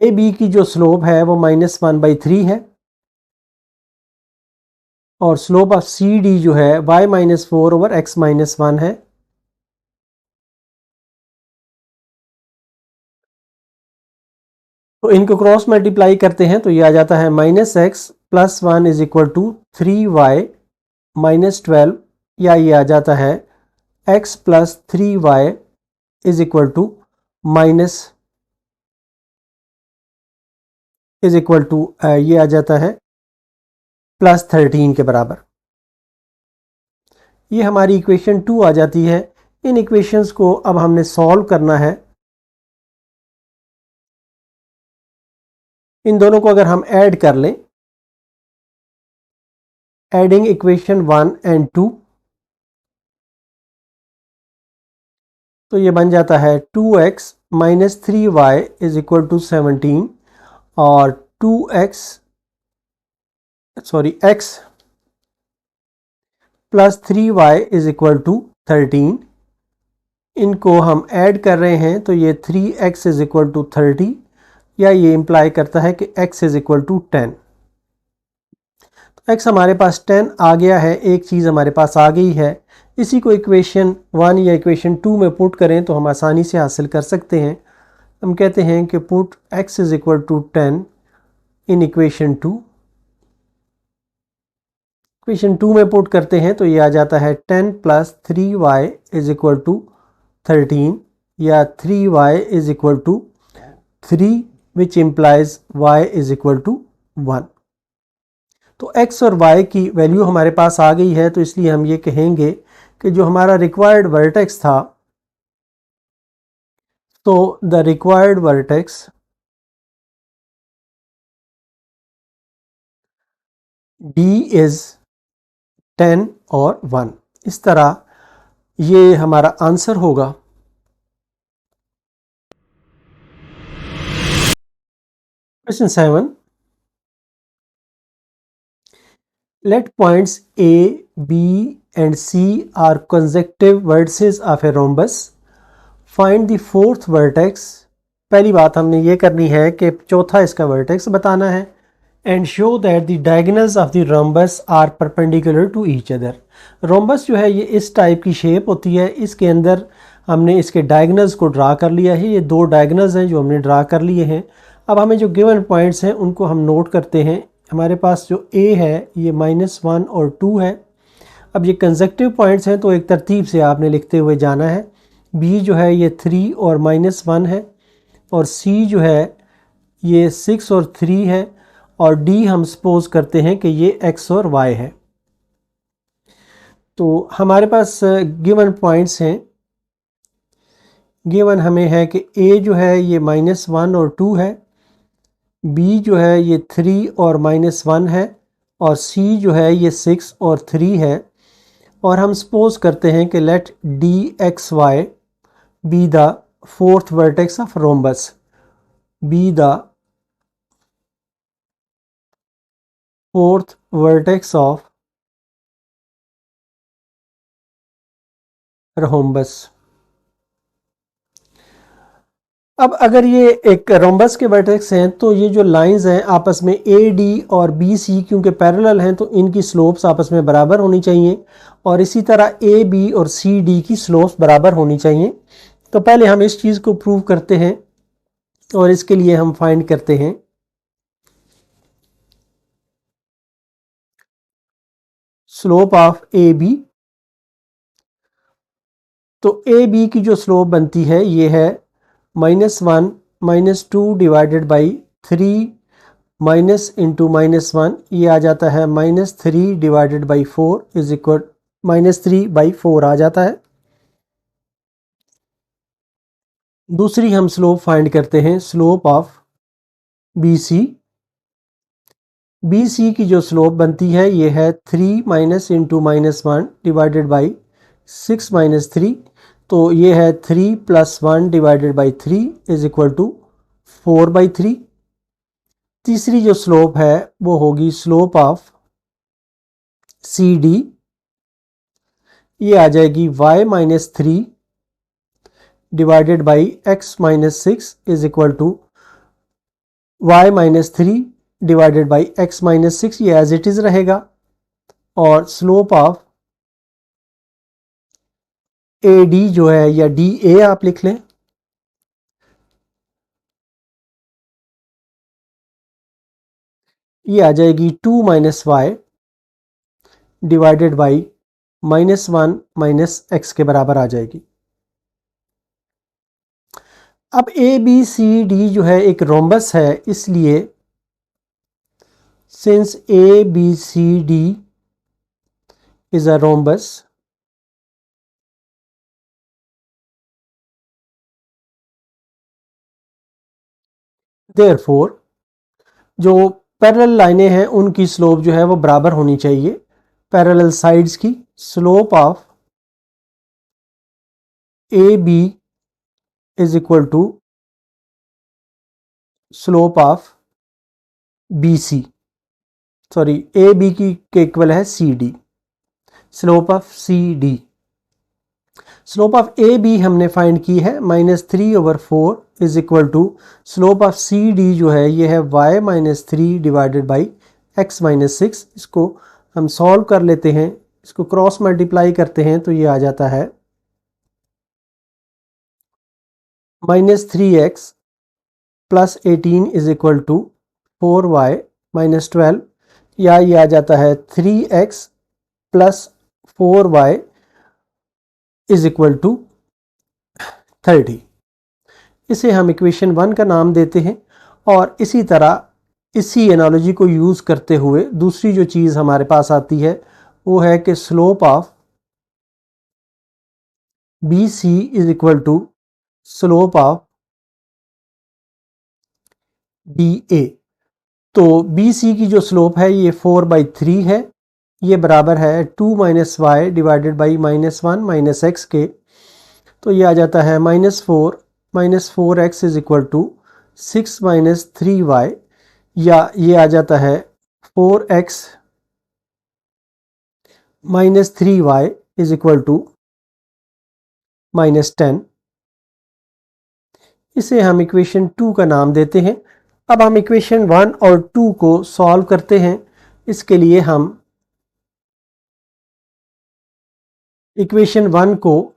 AB की जो स्लोप है वो -1/3 है और स्लोप ऑफ CD जो है y - 4 ओवर x - 1 है। तो इनको क्रॉस मल्टीप्लाई करते हैं तो ये आ जाता है -x + 1 is equal to 3y - 12 या ये आ जाता है x + 3y is equal to ये आ जाता है +13 के बराबर। ये हमारी इक्वेशन 2 आ जाती है। इन इक्वेशंस को अब हमने सॉल्व करना है। इन दोनों को अगर हम ऐड कर लें, एडिंग इक्वेशन 1 एंड 2, तो ये बन जाता है 2x - 3y is equal to 17 और x + 3y is equal to 13। इनको हम ऐड कर रहे हैं तो ये 3x इज इक्वल टू 30 या ये इंप्लाई करता है कि x इज इक्वल टू 10। तो x हमारे पास 10 आ गया है, एक चीज़ हमारे पास आ गई है। इसी को इक्वेशन 1 या इक्वेशन 2 में पुट करें तो हम आसानी से हासिल कर सकते हैं। हम कहते हैं कि put x is equal to 10 in equation 2। Equation 2 में पुट करते हैं तो ये आ जाता है 10 plus 3y is equal to 13 या 3y is equal to 3 which implies y is equal to 1। तो x और y की वैल्यू हमारे पास आ गई है, तो इसलिए हम ये कहेंगे कि जो हमारा रिक्वायर्ड वर्टेक्स था, तो the required vertex d is 10 और 1। इस तरह ये हमारा आंसर होगा। Question 7, let points A, B and C are consecutive vertices of a rhombus. Find the fourth vertex. पहली बात हमने ये करनी है कि चौथा इसका वर्टेक्स बताना है। And show that the diagonals of the rhombus are perpendicular to each other. Rhombus जो है ये इस टाइप की शेप होती है, इसके अंदर हमने इसके डायगनल्स को ड्रा कर लिया है। ये दो डायगनल्स हैं जो हमने ड्रा कर लिए हैं। अब हमें जो गिवन पॉइंट्स हैं उनको हम नोट करते हैं। हमारे पास जो A है ये -1 और 2 है। अब ये कंसेक्टिव पॉइंट्स हैं तो एक तरतीब से आपने लिखते हुए जाना है। B जो है ये 3 और -1 है, और C जो है ये 6 और 3 है, और D हम सपोज करते हैं कि ये X और Y है। तो हमारे पास गिवन पॉइंट्स हैं। गिवन हमें है कि A जो है ये -1 और 2 है, B जो है ये 3 और -1 है, और C जो है ये 6 और 3 है। और हम सपोज करते हैं कि let DXY be the fourth vertex of rhombus, be the fourth vertex of rhombus. अब अगर ये एक रोम्बस के वर्टेक्स हैं तो ये जो लाइंस हैं आपस में AD और BC क्योंकि पैरेलल हैं तो इनकी स्लोप्स आपस में बराबर होनी चाहिए, और इसी तरह AB और CD की स्लोप्स बराबर होनी चाहिए। तो पहले हम इस चीज़ को प्रूव करते हैं, और इसके लिए हम फाइंड करते हैं स्लोप ऑफ AB। तो AB की जो स्लोप बनती है ये है -1 -2 डिवाइडेड बाई 3 माइनस इंटू -1, ये आ जाता है -3 डिवाइडेड बाई 4 इज इक्वल -3/4 आ जाता है। दूसरी हम स्लोप फाइंड करते हैं, स्लोप ऑफ BC। BC की जो स्लोप बनती है ये है 3 माइनस इंटू -1 डिवाइडेड बाई 6 - 3, तो ये है 3 + 1 divided by 3 is equal to 4/3। तीसरी जो स्लोप है वो होगी स्लोप ऑफ CD, ये आ जाएगी y - 3 divided by x - 6 is equal to y - 3 divided by x - 6, ये एज इट इज रहेगा। और स्लोप ऑफ AD जो है या DA आप लिख लें, ये आ जाएगी 2 - y डिवाइडेड बाई -1 - x के बराबर आ जाएगी। अब ABCD जो है एक रोम्बस है, इसलिए since ABCD is a rhombus, therefore जो पैरेलल लाइनें हैं उनकी स्लोप जो है वो बराबर होनी चाहिए पैरेलल साइड्स की। Slope of AB is equal to slope of BC, sorry AB की के इक्वल है CD, slope of CD। Slope of AB हमने फाइंड की है -3/4 is equal to slope of CD जो है ये है y - 3 डिवाइडेड बाई x - 6। इसको हम सॉल्व कर लेते हैं। इसको क्रॉस मल्टीप्लाई करते हैं तो ये आ जाता है -3x plus 18 is equal to 4y minus 12, या ये आ जाता है 3x plus 4y is equal to 30। इसे हम इक्वेशन 1 का नाम देते हैं। और इसी तरह इसी एनालॉजी को यूज़ करते हुए दूसरी जो चीज़ हमारे पास आती है वो है कि slope of B C is equal to slope of D A. तो बी सी की जो स्लोप है ये 4/3 है, ये बराबर है 2 minus Y divided by -1 minus X के। तो ये आ जाता है -4 is equal to 6 minus 3y, या ये आ जाता है 4x minus 3y is equal to -10। इसे हम इक्वेशन 2 का नाम देते हैं। अब हम इक्वेशन 1 और 2 को सॉल्व करते हैं। इसके लिए हम इक्वेशन 1 को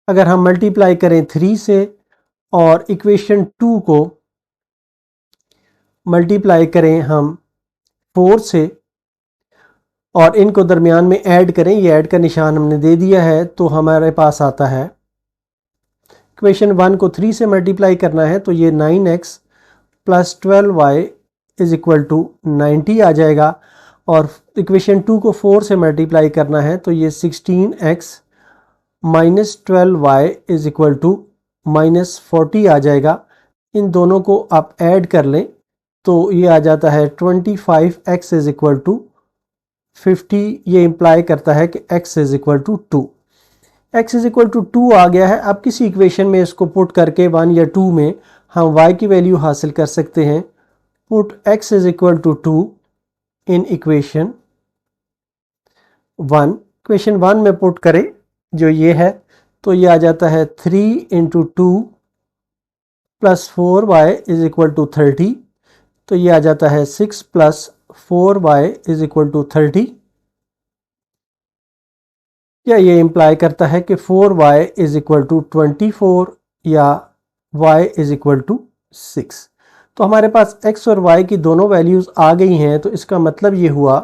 अगर हम मल्टीप्लाई करें 3 से और इक्वेशन 2 को मल्टीप्लाई करें हम 4 से और इनको दरमियान में ऐड करें, ये ऐड का निशान हमने दे दिया है, तो हमारे पास आता है इक्वेशन 1 को 3 से मल्टीप्लाई करना है तो ये 9x plus 12y is equal to 90 आ जाएगा। और इक्वेशन 2 को 4 से मल्टीप्लाई करना है तो ये 16x minus 12y is equal to -40 आ जाएगा। इन दोनों को आप ऐड कर लें तो ये आ जाता है 25x इज इक्वल टू 50। ये इम्प्लाई करता है कि x is equal to 2। x is equal to 2 आ गया है। अब किसी इक्वेशन में इसको पुट करके 1 या 2 में हम y की वैल्यू हासिल कर सकते हैं। Put x is equal to 2 in equation 1। Equation 1 में पुट करें जो ये है तो ये आ जाता है 3 into 2 plus 4y is equal to 30। तो ये आ जाता है 6 plus 4y is equal to 30। या ये इम्प्लाई करता है कि 4y इज इक्वल टू 24 या y इज इक्वल टू 6। तो हमारे पास x और y की दोनों वैल्यूज़ आ गई हैं। तो इसका मतलब ये हुआ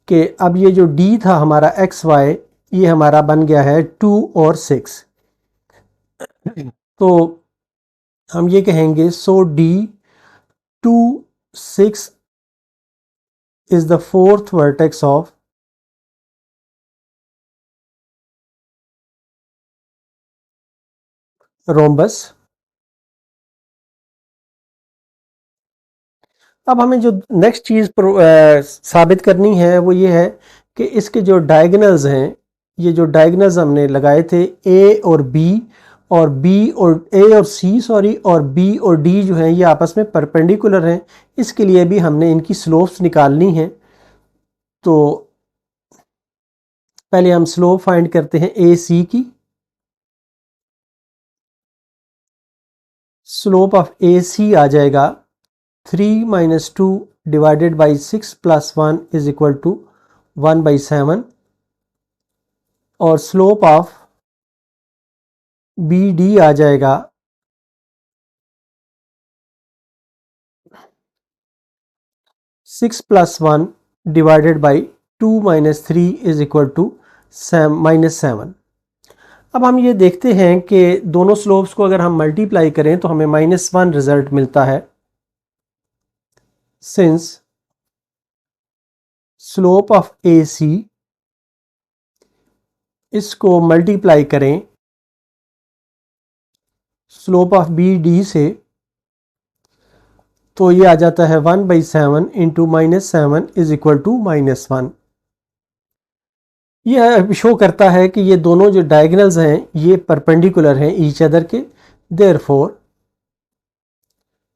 कि अब ये जो d था हमारा x y ये हमारा बन गया है 2 और 6। तो हम ये कहेंगे सो d 2 6 is the fourth vertex of rhombus। अब हमें जो नेक्स्ट चीज़ साबित करनी है वो ये है कि इसके जो डायगनल्स हैं, ये जो डायगनल्स हमने लगाए थे ए और बी और ए और सी सॉरी और बी और डी जो हैं ये आपस में परपेंडिकुलर हैं। इसके लिए भी हमने इनकी स्लोप्स निकालनी है। तो पहले हम स्लोप फाइंड करते हैं ए सी की। स्लोप ऑफ ए सी आ जाएगा 3 minus 2 divided by 6 plus 1 is equal to 1/7। और स्लोप ऑफ बी डी आ जाएगा 6 plus 1 divided by 2 minus 3 is equal to -7। अब हम ये देखते हैं कि दोनों स्लोप्स को अगर हम मल्टीप्लाई करें तो हमें -1 रिजल्ट मिलता है। सिंस स्लोप ऑफ ए सी इसको मल्टीप्लाई करें स्लोप ऑफ बी डी से तो ये आ जाता है 1/7 इंटू -7 इज इक्वल टू -1। यह शो करता है कि ये दोनों जो डायगनल्स हैं ये परपेंडिकुलर हैं ईच अदर के। Therefore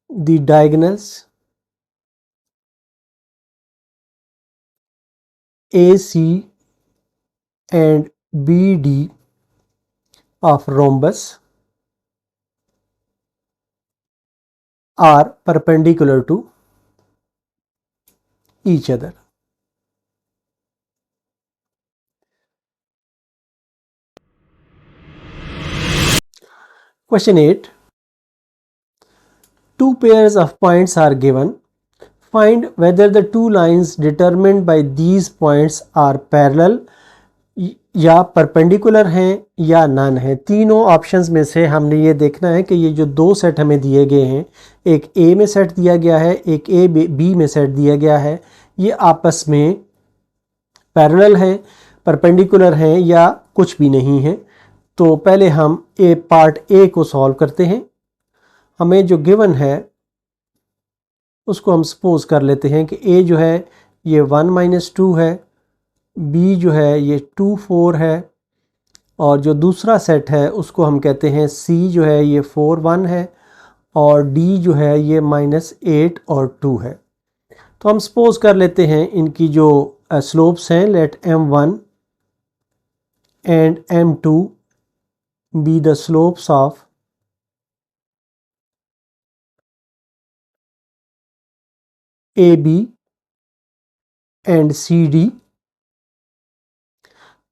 the diagonals AC and BD of rhombus are perpendicular to each other। Question 8. Two pairs of points are given. Find whether the two lines determined by these points are parallel या परपेंडिकुलर हैं या नन है। तीनों ऑप्शंस में से हमने ये देखना है कि ये जो दो सेट हमें दिए गए हैं, एक ए में सेट दिया गया है, एक ए बी में सेट दिया गया है, ये आपस में पैरेलल हैं, परपेंडिकुलर हैं या कुछ भी नहीं है। तो पहले हम पार्ट ए को सॉल्व करते हैं। हमें जो गिवन है उसको हम सपोज कर लेते हैं कि ए जो है ये 1 - 2 है, बी जो है ये 2 4 है, और जो दूसरा सेट है उसको हम कहते हैं सी जो है ये 4 1 है, और डी जो है ये -8 और 2 है। तो हम सपोज कर लेते हैं इनकी जो स्लोप्स हैं, let m1 and m2 be the slopes of AB and CD।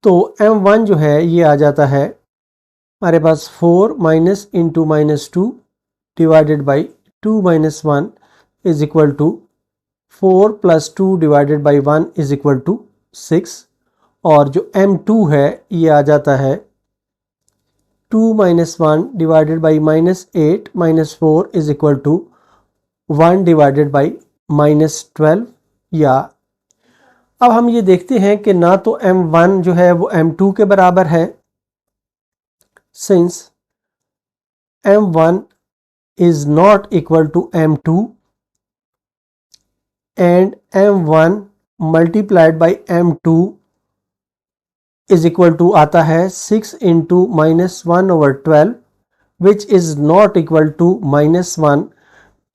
तो m1 जो है ये आ जाता है हमारे पास 4 minus into -2 divided by 2 - 1 is equal to 4 + 2 divided by 1 is equal to 6। और जो m2 है ये आ जाता है 2 - 1 divided by -8 - 4 is equal to 1 divided by -12। या अब हम ये देखते हैं कि ना तो m1 जो है वो m2 के बराबर है, since m1 is not equal to m2, and m1 multiplied by m2 is equal to आता है 6 into -1/12 which is not equal to -1।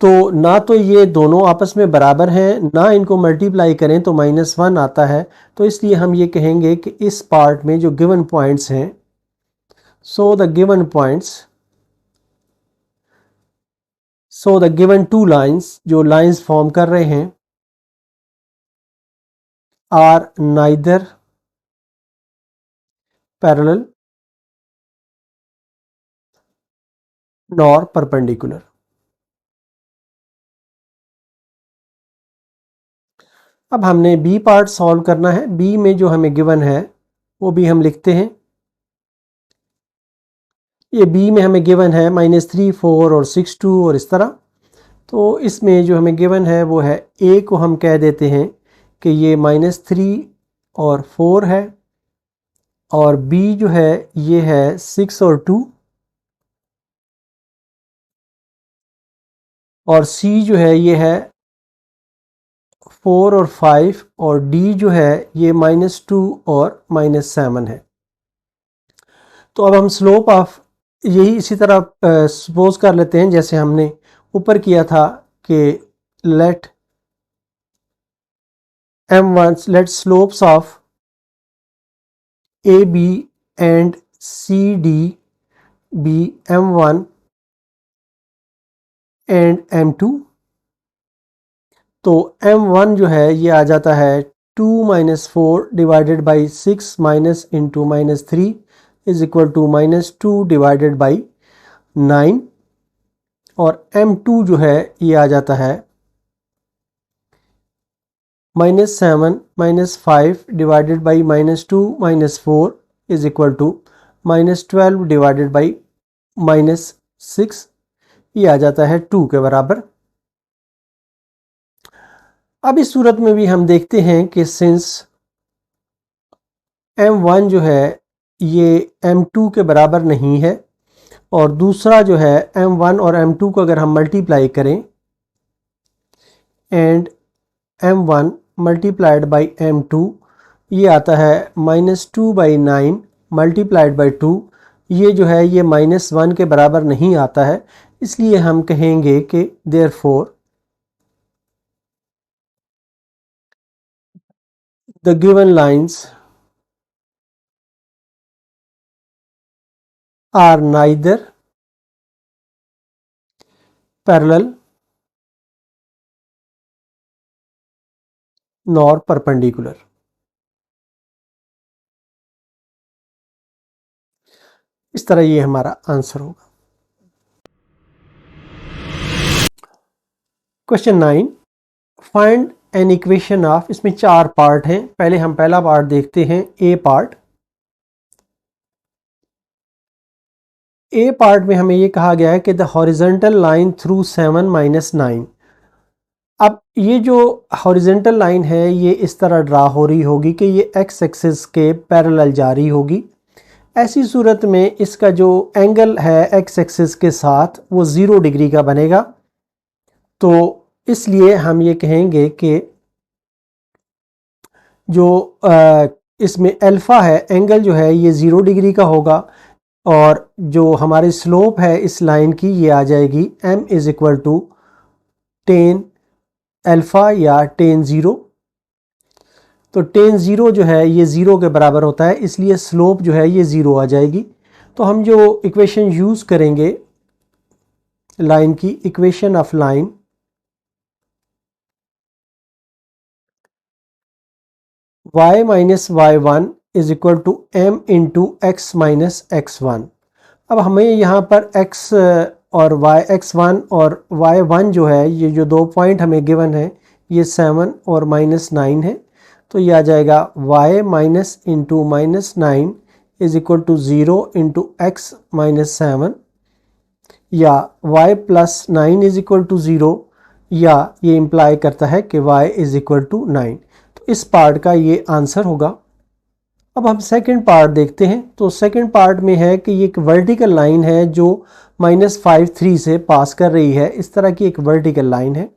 तो ना तो ये दोनों आपस में बराबर हैं, ना इनको मल्टीप्लाई करें तो -1 आता है। तो इसलिए हम ये कहेंगे कि इस पार्ट में जो गिवन पॉइंट्स हैं, so the given two lines जो लाइंस फॉर्म कर रहे हैं are neither parallel nor perpendicular. अब हमने बी पार्ट सॉल्व करना है। बी में जो हमें गिवन है वो भी हम लिखते हैं। ये बी में हमें गिवन है -3 4 और 6 2 और इस तरह। तो इसमें जो हमें गिवन है वो है ए को हम कह देते हैं कि ये -3 और 4 है, और बी जो है ये है 6 और 2, और सी जो है ये है 4 और 5, और डी जो है ये -2 और -7 है। तो अब हम स्लोप ऑफ यही इसी तरह सपोज कर लेते हैं जैसे हमने ऊपर किया था कि let m1 let slopes of AB and CD be m1 and m2। तो m1 जो है ये आ जाता है 2 - 4 divided by 6 minus into -3 is equal to -2 divided by 9, और m2 जो है ये आ जाता है -7 - 5 divided by -2 - 4 is equal to -12 divided by -6, ये आ जाता है 2 के बराबर। अब इस सूरत में भी हम देखते हैं कि सिंस m1 जो है ये m2 के बराबर नहीं है, और दूसरा जो है m1 और m2 को अगर हम मल्टीप्लाई करें, and m1 multiplied by m2 ये आता है -2/9 मल्टीप्लाइड बाई 2, ये जो है ये -1 के बराबर नहीं आता है। इसलिए हम कहेंगे कि therefore the given lines are neither parallel nor perpendicular. इस तरह ये हमारा आंसर होगा। Question 9, find an equation of, इसमें 4 पार्ट हैं। पहले हम पहला पार्ट देखते हैं, ए पार्ट। ए पार्ट में हमें ये कहा गया है कि द हॉरिजॉन्टल लाइन थ्रू 7 - 9। अब ये जो हॉरिजॉन्टल लाइन है ये इस तरह ड्रा हो रही होगी कि ये एक्स एक्सिस के पैरेलल जा रही होगी। ऐसी सूरत में इसका जो एंगल है एक्स एक्सिस के साथ वो 0 डिग्री का बनेगा। तो इसलिए हम ये कहेंगे कि जो इसमें अल्फ़ा है, एंगल जो है ये 0 डिग्री का होगा, और जो हमारी स्लोप है इस लाइन की ये आ जाएगी m = tan अल्फ़ा या tan 0। तो tan 0 जो है ये 0 के बराबर होता है, इसलिए स्लोप जो है ये 0 आ जाएगी। तो हम जो इक्वेशन यूज़ करेंगे लाइन की, equation of line y - y1 = m × x - x1। अब हमें यहाँ पर x और y, x1 और y1 जो है, ये जो 2 पॉइंट हमें गिवन है ये 7 और -9 है। तो ये आ जाएगा y - (-9) = 0 × x - 7, या y + 9 = 0, या ये इम्प्लाई करता है कि y = 9। तो इस पार्ट का ये आंसर होगा। अब हम सेकंड पार्ट देखते हैं। तो सेकंड पार्ट में है कि ये एक वर्टिकल लाइन है जो -5 3 से पास कर रही है। इस तरह की एक वर्टिकल लाइन है।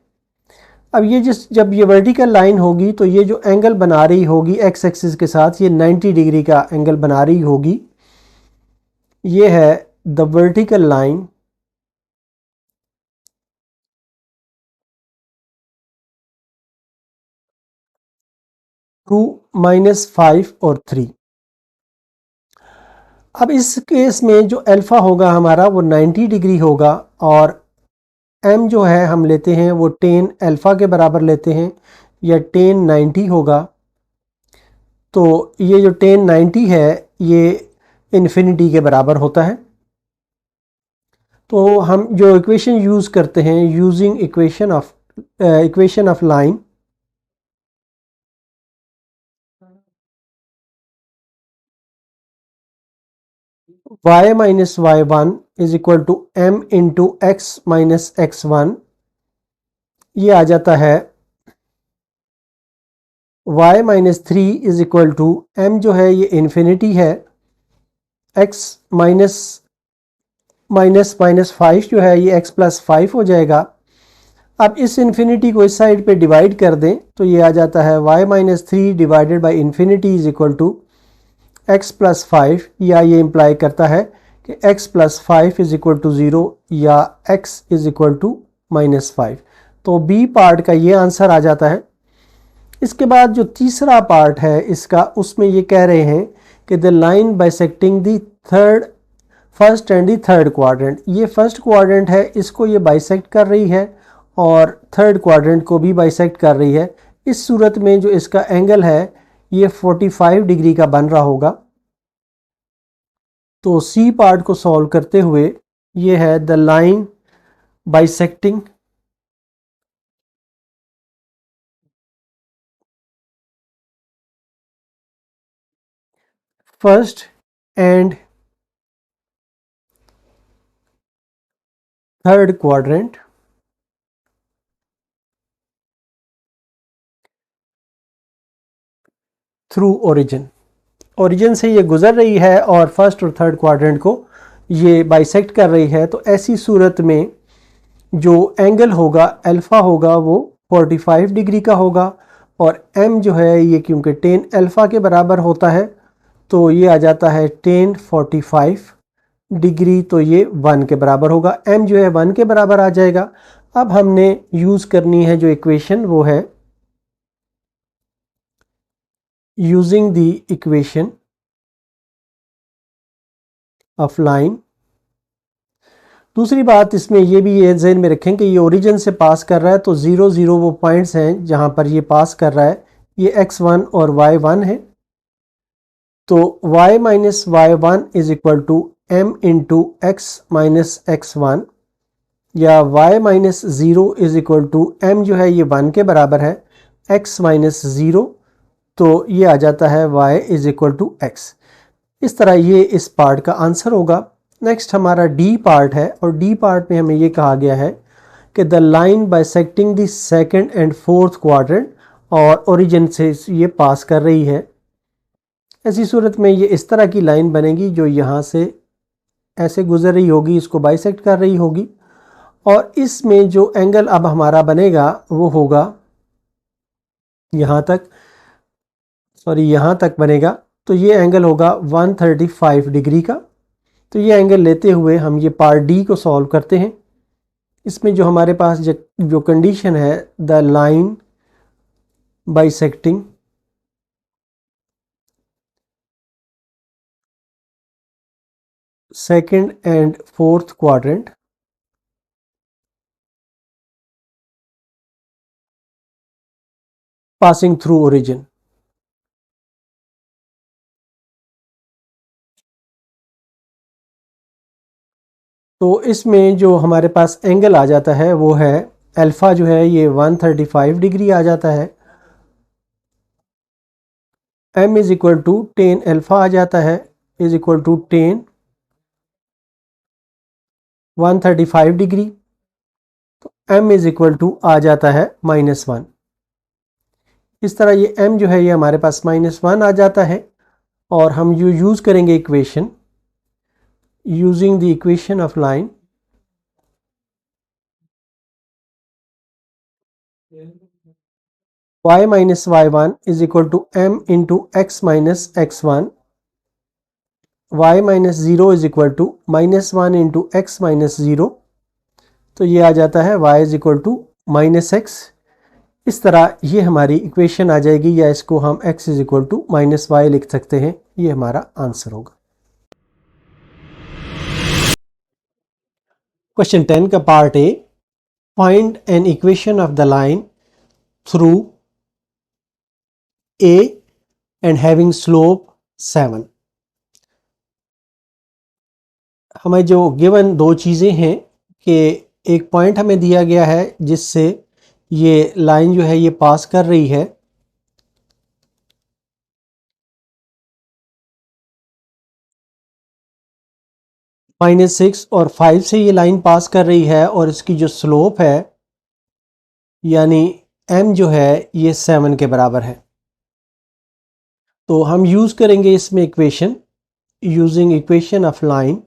अब ये जब ये वर्टिकल लाइन होगी तो ये जो एंगल बना रही होगी एक्स एक्सिस के साथ, ये 90 डिग्री का एंगल बना रही होगी। ये है द वर्टिकल लाइन टू -5 और 3। अब इस केस में जो अल्फ़ा होगा हमारा वो 90 डिग्री होगा, और m जो है हम लेते हैं वो tan अल्फ़ा के बराबर लेते हैं, या tan 90 होगा। तो ये जो tan 90 है ये इन्फिनिटी के बराबर होता है। तो हम जो इक्वेशन यूज़ करते हैं, using equation of line, y - y1 = m × x - x1, ये आ जाता है y - 3 = m जो है ये इन्फिनिटी है, x -5 जो है ये x + 5 हो जाएगा। अब इस इन्फिनिटी को इस साइड पे डिवाइड कर दें तो ये आ जाता है y - 3 / इन्फिनिटी = x + 5, या ये इम्प्लाई करता है कि x + 5 = 0, या x = -5। तो बी पार्ट का ये आंसर आ जाता है। इसके बाद जो तीसरा पार्ट है इसका, उसमें ये कह रहे हैं कि the line bisecting the first and the third quadrant, ये फर्स्ट क्वाड्रेंट है इसको ये बाइसेक्ट कर रही है, और थर्ड क्वाड्रेंट को भी बाइसेक्ट कर रही है। इस सूरत में जो इसका एंगल है ये 45 डिग्री का बन रहा होगा। तो सी पार्ट को सॉल्व करते हुए ये है the line bisecting first and third quadrant through origin से ये गुजर रही है और फर्स्ट और थर्ड क्वाड्रेंट को ये बाइसेक्ट कर रही है। तो ऐसी सूरत में जो एंगल होगा अल्फ़ा होगा वो 45 डिग्री का होगा, और m जो है ये क्योंकि tan अल्फ़ा के बराबर होता है तो ये आ जाता है tan 45 डिग्री, तो ये 1 के बराबर होगा। m जो है 1 के बराबर आ जाएगा। अब हमने यूज़ करनी है जो इक्वेशन वो है using the equation of line. दूसरी बात इसमें ये भी ये ज़हन में रखें कि ये ओरिजिन से पास कर रहा है, तो 0 0 वो पॉइंट्स हैं जहाँ पर ये पास कर रहा है, ये x1 और y1 है। तो y - y1 = m × x - x1, या y minus zero is equal to m जो है ये 1 के बराबर है, x माइनस ज़ीरो, तो ये आ जाता है y is equal to x। इस तरह ये इस पार्ट का आंसर होगा। नेक्स्ट हमारा डी पार्ट है और डी पार्ट में हमें ये कहा गया है कि the line bisecting the second and fourth quadrant और ओरिजिन से ये पास कर रही है। ऐसी सूरत में ये इस तरह की लाइन बनेगी जो यहाँ से ऐसे गुजर रही होगी, इसको बाइसेक्ट कर रही होगी, और इसमें जो एंगल अब हमारा बनेगा वो होगा यहाँ तक, सॉरी यहाँ तक बनेगा, तो ये एंगल होगा 135 डिग्री का। तो ये एंगल लेते हुए हम ये पार्ट डी को सॉल्व करते हैं। इसमें जो हमारे पास जो कंडीशन है, the line bisecting second and fourth quadrant passing through origin. तो इसमें जो हमारे पास एंगल आ जाता है वो है अल्फ़ा जो है ये 135 डिग्री आ जाता है, m is equal to tan alpha आ जाता है is equal to tan 135 degree, तो m इज इक्वल टू आ जाता है -1। इस तरह ये m जो है ये हमारे पास -1 आ जाता है, और हम यूज़ करेंगे equation, using the equation of line y minus y1 is equal to m into x minus x1, y minus zero is equal to -1 into X minus zero, तो ये आ जाता है y is equal to -x। इस तरह ये हमारी इक्वेशन आ जाएगी, या इसको हम x is equal to -y लिख सकते हैं। ये हमारा आंसर होगा। क्वेश्चन 10 का part A, find an equation of the line through a and having slope 7। हमें जो गिवन दो चीज़ें हैं कि एक पॉइंट हमें दिया गया है जिससे ये लाइन जो है ये पास कर रही है, -6 और 5 से ये लाइन पास कर रही है, और इसकी जो स्लोप है यानी m जो है ये 7 के बराबर है। तो हम यूज़ करेंगे इसमें equation, using equation of line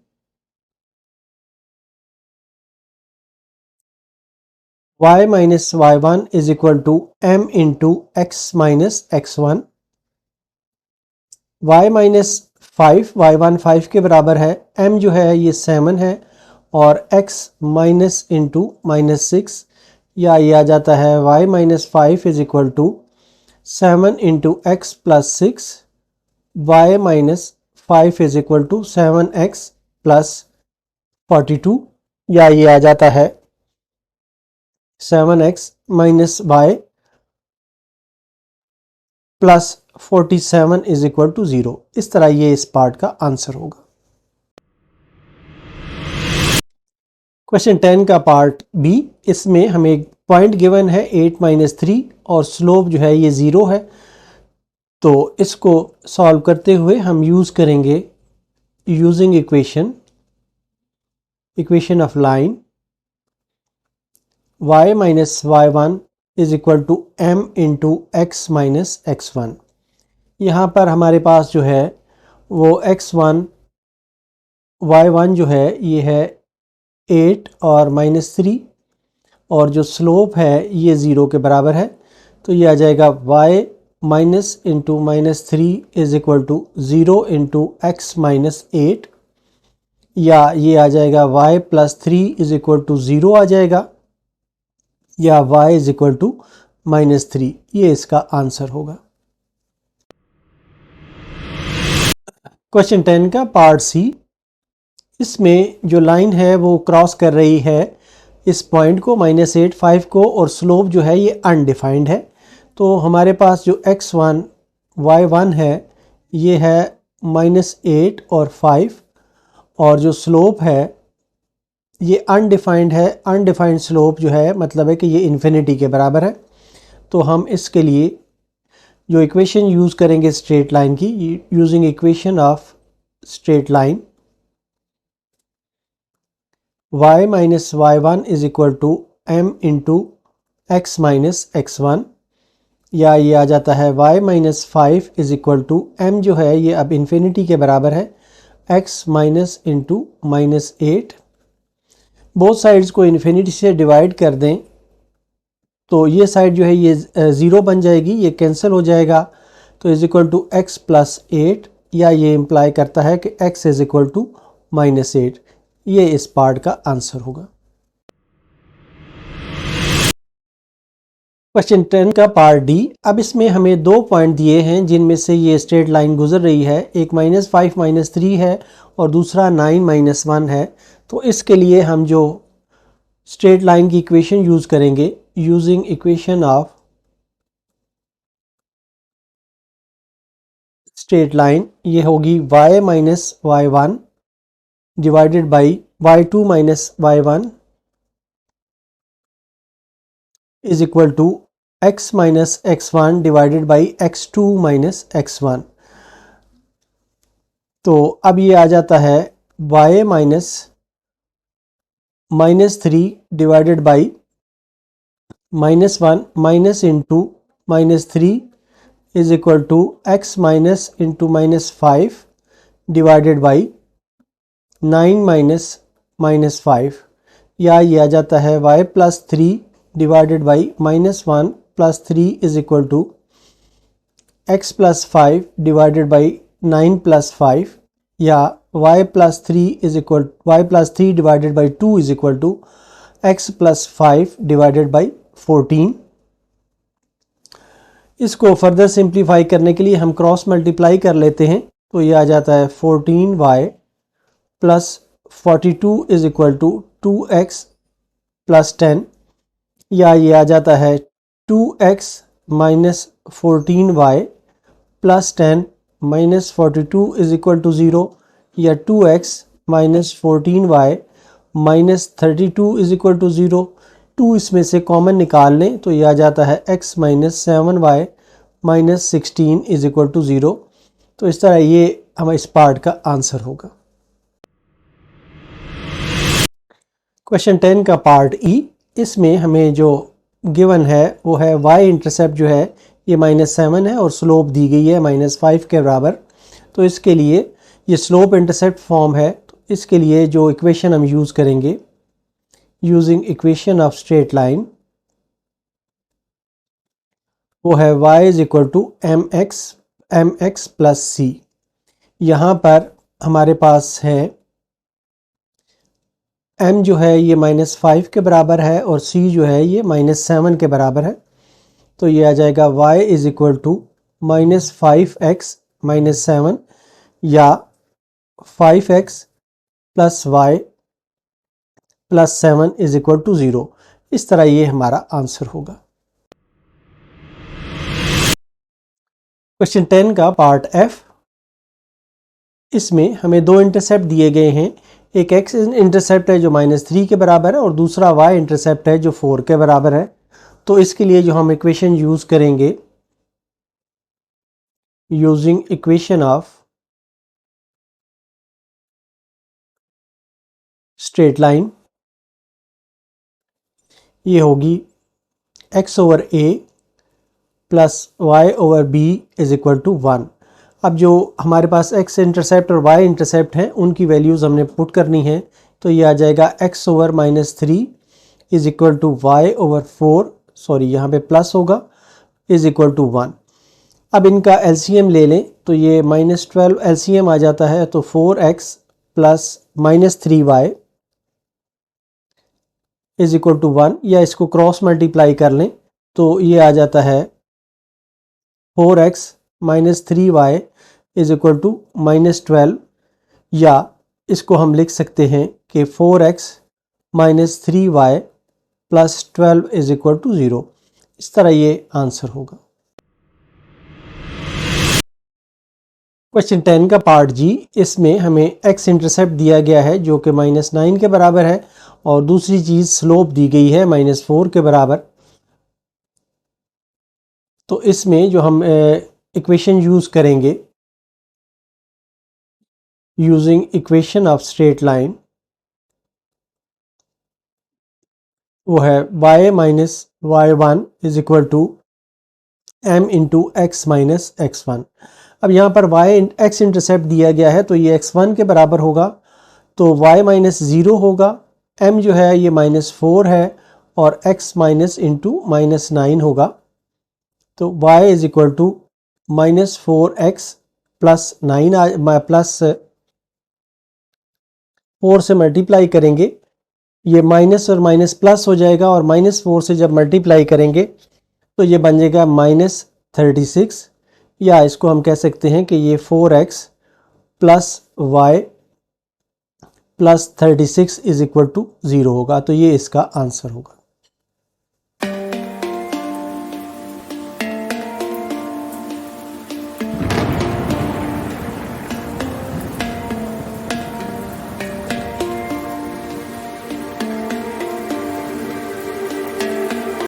y minus y1 is equal to m into X minus x1, y minus 5, y1 5 के बराबर है, m जो है ये 7 है, और x माइनस इंटू -6, या ये आ जाता है y minus 5 is equal to 7 into X plus 6, y minus 5 is equal to 7x plus 42, या ये आ जाता है 7x minus y plus 47 is equal to 0। इस तरह ये इस पार्ट का आंसर होगा। क्वेश्चन 10 का पार्ट बी, इसमें हमें एक पॉइंट गिवन है 8-3 और स्लोप जो है ये 0 है। तो इसको सॉल्व करते हुए हम यूज़ करेंगे using equation of line y minus y1 is equal to m into X minus x1। यहाँ पर हमारे पास जो है वो x1 y1 जो है ये है 8 और -3, और जो स्लोप है ये 0 के बराबर है। तो ये आ जाएगा y minus into -3 is equal to 0 into X minus 8, या ये आ जाएगा y plus 3 is equal to 0 आ जाएगा, या y इज इक्वल टू -3। ये इसका आंसर होगा। क्वेश्चन 10 का पार्ट सी, इसमें जो लाइन है वो क्रॉस कर रही है इस पॉइंट को -8 5 को, और स्लोप जो है ये अनडिफाइंड है। तो हमारे पास जो x1 y1 है ये है -8 और 5, और जो स्लोप है ये अनडिफाइंड है। अनडिफाइंड स्लोप जो है मतलब है कि ये इन्फिनिटी के बराबर है। तो हम इसके लिए जो इक्वेशन यूज़ करेंगे स्ट्रेट लाइन की, using equation of straight line, y minus Y one is equal to M into X minus X one, या ये आ जाता है y minus five is equal to m जो है ये अब इन्फिनिटी के बराबर है x minus into minus eight. Both sides को इन्फिनिटी से डिवाइड कर दें तो ये साइड जो है ये ज़ीरो बन जाएगी, ये कैंसिल हो जाएगा। तो is equal to x plus eight, या ये इम्प्लाई करता है कि x is equal to minus eight. ये इस पार्ट का आंसर होगा। क्वेश्चन 10 का पार्ट डी। अब इसमें हमें दो पॉइंट दिए हैं जिनमें से ये स्ट्रेट लाइन गुजर रही है, एक माइनस फाइव माइनस थ्री है और दूसरा 9 माइनस वन है। तो इसके लिए हम जो स्ट्रेट लाइन की इक्वेशन यूज़ करेंगे, using equation of straight line, ये होगी y minus Y one divided by Y two minus Y one is equal to x minus X one divided by X two minus X one. तो अब ये आ जाता है y minus minus three divided by minus one minus into minus three is equal to X minus into minus five divided by nine minus minus five, या ये आ जाता है y plus three divided by minus one plus three is equal to x plus five divided by nine plus five, या y plus three is equal y plus three divided by two is equal to x plus five divided by 14। इसको फर्दर सिंप्लीफाई करने के लिए हम क्रॉस मल्टीप्लाई कर लेते हैं। तो ये आ जाता है 14y plus 42 is equal to 2x plus 10, या ये आ जाता है 2x minus 14y plus 10 minus 42 is equal to 0, या 2x minus 14y minus 32 is equal to 0। 2 इसमें से कॉमन निकाल लें तो यह आ जाता है x minus seven Y minus 16 is equal to 0। तो इस तरह ये हम इस पार्ट का आंसर होगा। क्वेश्चन 10 का पार्ट ई। इसमें हमें जो गिवन है वो है y इंटरसेप्ट जो है ये माइनस सेवन है और स्लोप दी गई है माइनस फाइव के बराबर। तो इसके लिए ये स्लोप इंटरसेप्ट फॉर्म है। तो इसके लिए जो इक्वेशन हम यूज़ करेंगे, using equation of straight line, वो है y is equal to m x plus c. यहाँ पर हमारे पास है m जो है ये माइनस फाइव के बराबर है और c जो है ये माइनस सेवन के बराबर है। तो ये आ जाएगा y is equal to minus five X minus seven, या 5x plus Y plus seven is equal to 0। इस तरह ये हमारा आंसर होगा। क्वेश्चन 10 का पार्ट एफ। इसमें हमें दो इंटरसेप्ट दिए गए हैं, एक x इंटरसेप्ट है जो माइनस थ्री के बराबर है और दूसरा y इंटरसेप्ट है जो 4 के बराबर है। तो इसके लिए जो हम इक्वेशन यूज़ करेंगे, using equation of straight line, ये होगी x over a plus y over b is equal to 1। अब जो हमारे पास x इंटरसेप्ट और y इंटरसेप्ट हैं उनकी वैल्यूज़ हमने पुट करनी है। तो ये आ जाएगा x over minus three is equal to Y over four, sorry यहाँ पे प्लस होगा, इज इक्वल टू 1। अब इनका एलसीएम ले लें तो ये माइनस 12 एलसीएम आ जाता है। तो 4x plus minus three Y is equal to 1, या इसको क्रॉस मल्टीप्लाई कर लें तो ये आ जाता है 4x minus three Y is equal to minus 12, या इसको हम लिख सकते हैं कि 4x minus three Y plus 12 is equal to 0। इस तरह ये आंसर होगा। क्वेश्चन 10 का पार्ट जी, इसमें हमें एक्स इंटरसेप्ट दिया गया है जो कि -9 के बराबर है और दूसरी चीज़ स्लोप दी गई है -4 के बराबर। तो इसमें जो हम इक्वेशन यूज़ करेंगे using equation of straight line, वो है y minus y1 is equal to m into X minus x1। अब यहाँ पर x इंटरसेप्ट दिया गया है तो ये x1 के बराबर होगा, तो y माइनस 0 होगा, m जो है ये -4 है और x माइनस इंटू -9 होगा। तो y is equal to -4x plus 9 plus 4 से मल्टीप्लाई करेंगे, ये माइनस और माइनस प्लस हो जाएगा और -4 से जब मल्टीप्लाई करेंगे तो ये बन जाएगा -36, या इसको हम कह सकते हैं कि ये 4x plus y plus 36 is equal to 0 होगा। तो ये इसका आंसर होगा।